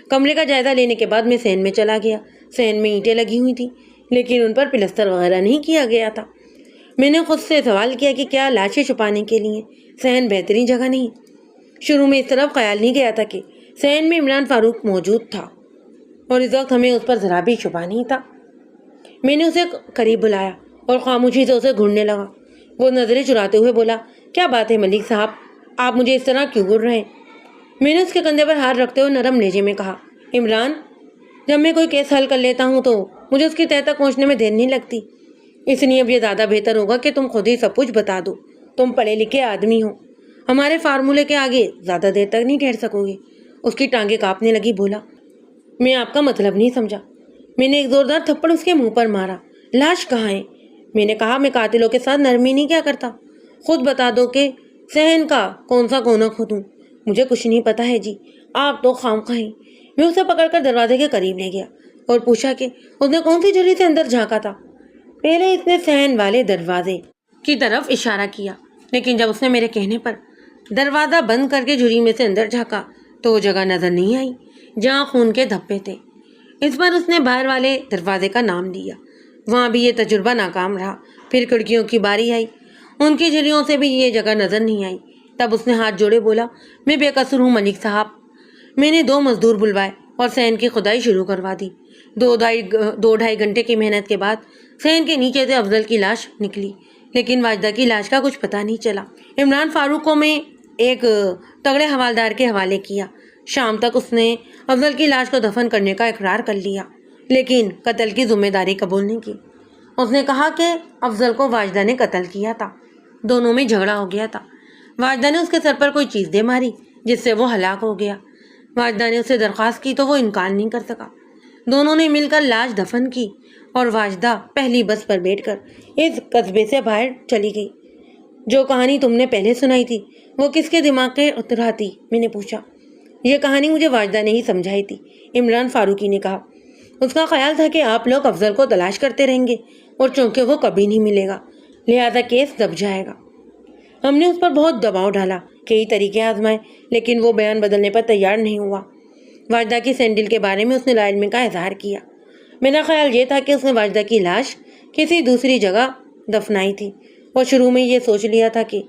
کمرے کا جائزہ لینے کے بعد میں صحن میں چلا گیا۔ صحن میں اینٹیں لگی ہوئی تھیں لیکن ان پر پلستر وغیرہ نہیں کیا گیا تھا۔ میں نے خود سے سوال کیا کہ کیا لاشیں چھپانے کے لیے صحن بہترین جگہ نہیں؟ شروع میں اس طرف خیال نہیں گیا تھا کہ صحن میں عمران فاروق موجود تھا اور اس وقت ہمیں اس پر ذرا بھی شبہ نہیں تھا۔ میں نے اسے قریب بلایا اور خاموشی سے اسے گھورنے لگا۔ وہ نظریں چراتے ہوئے بولا، کیا بات ہے ملک صاحب، آپ مجھے اس طرح کیوں گھور رہے ہیں؟ میں نے اس کے کندھے پر ہاتھ رکھتے ہوئے نرم لہجے میں کہا، عمران، جب میں کوئی کیس حل کر لیتا ہوں تو مجھے اس کی تہہ تک پہنچنے میں دیر نہیں لگتی، اس لیے اب یہ زیادہ بہتر ہوگا کہ تم خود ہی سب کچھ بتا دو۔ تم پڑھے لکھے آدمی ہو، ہمارے فارمولے کے آگے زیادہ دیر تک نہیں ٹھہر سکو گے۔ اس کی ٹانگیں کانپنے لگی۔ بولا، میں آپ کا مطلب نہیں سمجھا۔ میں نے ایک زوردار تھپڑ اس کے منہ پر مارا۔ لاش کہاں ہے؟ میں نے کہا، میں قاتلوں کے ساتھ نرمی نہیں کیا کرتا، خود بتا دو کہ صحن کا کون سا کونا کھودوں۔ مجھے کچھ نہیں پتا ہے جی، آپ تو خامخواہ ہیں۔ میں اسے پکڑ کر دروازے کے قریب لے گیا اور پوچھا کہ اس نے کون سی جھلی سے اندر جھانکا تھا۔ پہلے اس نے صحن والے دروازے کی طرف اشارہ کیا، لیکن جب اس نے میرے کہنے پر دروازہ بند کر کے جھلی میں سے اندر جھانکا تو وہ جگہ نظر نہیں آئی جہاں خون کے دھبے تھے۔ اس پر اس نے باہر والے دروازے کا نام لیا۔ وہاں بھی یہ تجربہ ناکام رہا۔ پھر کھڑکیوں کی باری آئی، ان کی جھلیوں سے بھی یہ جگہ نظر نہیں آئی۔ تب اس نے ہاتھ جوڑے بولا، میں بے قصور ہوں ملک صاحب۔ میں نے 2 مزدور بلوائے اور صحن کی کھدائی شروع کروا دی۔ 2-2.5 گھنٹے کی محنت کے بعد صحن کے نیچے سے افضل کی لاش نکلی، لیکن واجدہ کی لاش کا کچھ پتہ نہیں چلا۔ عمران فاروق کو میں ایک تگڑے حوالدار کے حوالے کیا۔ شام تک اس نے افضل کی لاش کو دفن کرنے کا اقرار کر لیا، لیکن قتل کی ذمہ داری قبول نہیں کی۔ اس نے کہا کہ افضل کو واجدہ نے قتل کیا تھا، دونوں میں جھگڑا ہو گیا تھا۔ واجدہ نے اس کے سر پر کوئی چیز دے ماری جس سے وہ ہلاک ہو گیا۔ واجدہ نے اسے درخواست کی تو وہ انکار نہیں کر سکا۔ دونوں نے مل کر لاش دفن کی اور واجدہ پہلی بس پر بیٹھ کر اس قصبے سے باہر چلی گئی۔ جو کہانی تم نے پہلے سنائی تھی وہ کس کے دماغ کے اترا تھی؟ میں نے پوچھا۔ یہ کہانی مجھے واجدہ نے ہی سمجھائی تھی، عمران فاروقی نے کہا۔ اس کا خیال تھا کہ آپ لوگ افضل کو تلاش کرتے رہیں گے اور چونکہ وہ کبھی نہیں ملے گا لہذا کیس دب جائے گا۔ ہم نے اس پر بہت دباؤ ڈالا، کئی طریقے آزمائے، لیکن وہ بیان بدلنے پر تیار نہیں ہوا۔ واجدہ کی سینڈل کے بارے میں اس نے لا علمی کا اظہار کیا۔ میرا خیال یہ تھا کہ اس نے واجدہ کی لاش کسی دوسری جگہ دفنائی تھی اور شروع میں یہ سوچ لیا تھا کہ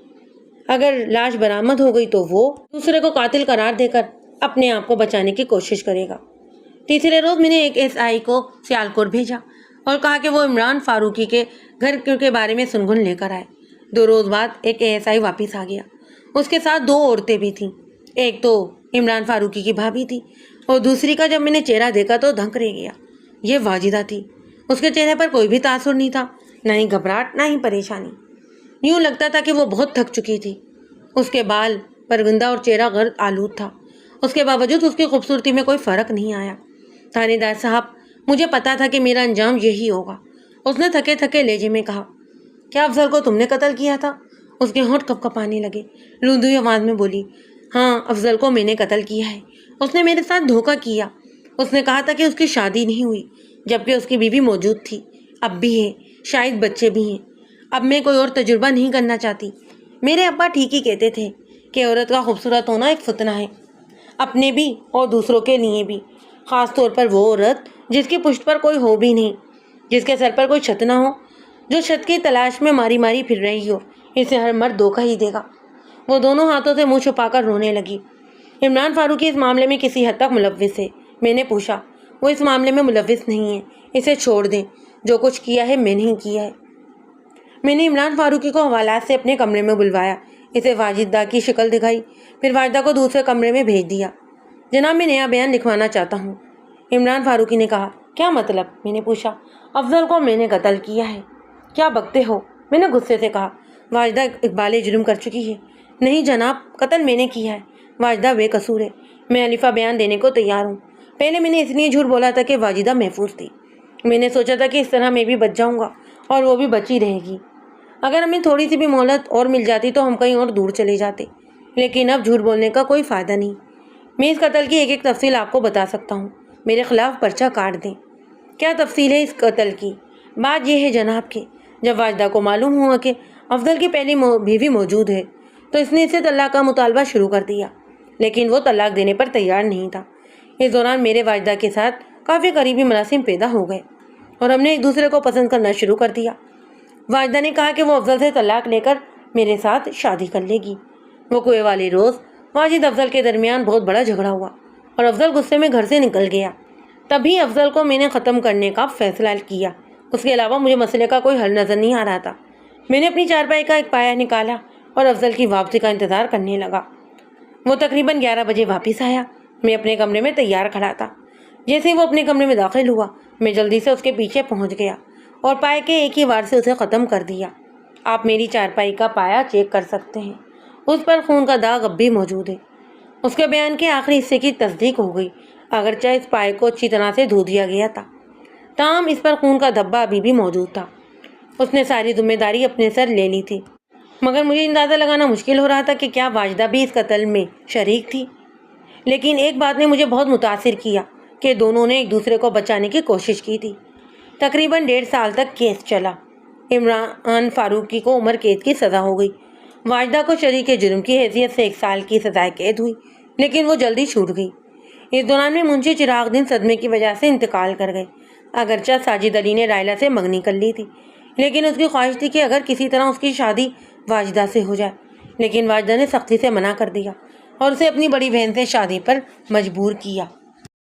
اگر لاش برآمد ہو گئی تو وہ دوسرے کو قاتل قرار دے کر اپنے آپ کو بچانے کی کوشش کرے گا۔ تیسرے روز میں نے ایک SI کو سیالکوٹ بھیجا اور کہا کہ وہ عمران فاروقی کے گھر کے بارے میں سنگن لے کر آئے۔ 2 روز بعد ایک ASI واپس آ گیا۔ اس کے ساتھ 2 عورتیں بھی تھیں۔ ایک تو عمران فاروقی کی بھابھی تھی اور دوسری کا جب میں نے چہرہ دیکھا تو دھنک رہ گیا۔ یہ واجدہ تھی۔ اس کے چہرے پر کوئی بھی تاثر نہیں تھا، نہ ہی گھبراہٹ نہ ہی پریشانی۔ یوں لگتا تھا کہ وہ بہت تھک چکی تھی۔ اس کے بال پرگندہ اور چہرہ غرض آلود تھا۔ اس کے باوجود اس کی خوبصورتی میں کوئی فرق نہیں آیا۔ تھانے دار صاحب، مجھے پتا تھا کہ میرا انجام یہی ہوگا۔ اس نے تھکے تھکے لہجے میں کہا، کیا افضل کو تم نے قتل کیا تھا؟ اس کے ہونٹ کپ کپانے لگے۔ روندی آواز میں بولی، ہاں، افضل کو میں نے قتل کیا ہے۔ اس نے میرے ساتھ دھوکہ کیا۔ اس نے کہا تھا کہ اس کی شادی نہیں ہوئی جبکہ اس کی بیوی موجود تھی، اب بھی ہے، شاید بچے بھی ہیں۔ اب میں کوئی اور تجربہ نہیں کرنا چاہتی۔ میرے ابا ٹھیک ہی کہتے تھے کہ عورت کا خوبصورت ہونا ایک فتنہ ہے، اپنے بھی اور دوسروں کے لیے بھی، خاص طور پر وہ عورت جس کی پشت پر کوئی ہو بھی نہیں، جس کے سر پر کوئی چھت نہ ہو، جو چھت کی تلاش میں ماری ماری پھر رہی ہو، اسے ہر مرد دھوکہ ہی دے گا۔ وہ دونوں ہاتھوں سے منہ چھپا کر رونے لگی۔ عمران فاروقی اس معاملے میں کسی حد تک ملوث ہے۔ میں نے پوچھا، وہ اس معاملے میں ملوث نہیں ہے، اسے چھوڑ دیں، جو کچھ کیا ہے میں نہیں کیا ہے۔ میں نے عمران فاروقی کو حوالات سے اپنے کمرے میں بلوایا، اسے واجدہ کی شکل دکھائی، پھر واجدہ کو دوسرے کمرے میں بھیج دیا۔ جناب، میں نیا بیان لکھوانا چاہتا ہوں۔ عمران فاروقی نے کہا، کیا مطلب؟ میں نے پوچھا۔ افضل کو میں نے قتل کیا ہے۔ کیا بکتے ہو؟ میں نے غصے سے کہا۔ واجدہ اقبال جرم کر چکی ہے۔ نہیں جناب، قتل میں نے کیا ہے، واجدہ بے قصور ہے۔ میں الفا بیان دینے کو تیار ہوں۔ پہلے میں نے اس لیے جھوٹ بولا تھا کہ واجدہ محفوظ تھی۔ میں نے سوچا تھا کہ اس طرح میں بھی بچ جاؤں گا اور وہ بھی بچی رہے گی۔ اگر ہمیں تھوڑی سی بھی مہلت اور مل جاتی تو ہم کہیں اور دور چلے جاتے، لیکن اب جھوٹ بولنے کا کوئی فائدہ نہیں۔ میں اس قتل کی ایک ایک تفصیل آپ کو بتا سکتا ہوں، میرے خلاف پرچہ کاٹ دیں۔ کیا تفصیل ہے اس قتل کی؟ بات یہ ہے جناب کہ جب واجدہ کو معلوم ہوا کہ افضل کی پہلی بیوی موجود ہے تو اس نے اسے طلاق کا مطالبہ شروع کر دیا، لیکن وہ طلاق دینے پر تیار نہیں تھا۔ اس دوران میرے واجدہ کے ساتھ کافی قریبی مراسم پیدا ہو گئے اور ہم نے ایک دوسرے کو پسند کرنا شروع کر دیا۔ واجدہ نے کہا کہ وہ افضل سے طلاق لے کر میرے ساتھ شادی کر لے گی۔ وہ کوئے والے روز واجد افضل کے درمیان بہت بڑا جھگڑا ہوا اور افضل غصے میں گھر سے نکل گیا۔ تبھی افضل کو میں نے ختم کرنے کا فیصلہ کیا۔ اس کے علاوہ مجھے مسئلے کا کوئی حل نظر نہیں آ رہا تھا۔ میں نے اپنی چارپائی کا ایک پایا نکالا اور افضل کی واپسی کا انتظار کرنے لگا۔ وہ تقریباً 11 بجے واپس آیا۔ میں اپنے کمرے میں تیار کھڑا تھا۔ جیسے ہی وہ اپنے کمرے میں داخل ہوا، میں جلدی سے اس کے پیچھے پہنچ گیا اور پائے کے ایک ہی وار سے اسے ختم کر دیا۔ آپ میری چارپائی کا پایا چیک کر سکتے ہیں، اس پر خون کا داغ اب بھی موجود ہے۔ اس کے بیان کے آخری حصے کی تصدیق ہو گئی، اگرچہ اس پائے کو اچھی طرح سے دھو دیا گیا تھا، تاہم اس پر خون کا دھبا ابھی بھی موجود تھا۔ اس نے ساری ذمہ داری اپنے سر لے لی تھی، مگر مجھے اندازہ لگانا مشکل ہو رہا تھا کہ کیا واجدہ بھی اس قتل میں شریک تھی۔ لیکن ایک بات نے مجھے بہت متاثر کیا کہ دونوں نے ایک دوسرے کو بچانے کی کوشش کی تھی۔ تقریباً 1.5 سال تک کیس چلا۔ عمران فاروقی کو عمر قید کی سزا ہو گئی۔ واجدہ کو شریک جرم کی حیثیت سے 1 سال کی سزائے قید ہوئی، لیکن وہ جلدی چھوٹ گئی۔ اس دوران میں منشی چراغ دن صدمے کی وجہ سے انتقال کر گئے۔ اگرچہ ساجد علی نے رائلہ سے منگنی کر لی تھی، لیکن اس کی خواہش تھی کہ اگر کسی طرح اس کی شادی واجدہ سے ہو جائے، لیکن واجدہ نے سختی سے منع کر دیا اور اسے اپنی بڑی بہن سے شادی پر مجبور کیا۔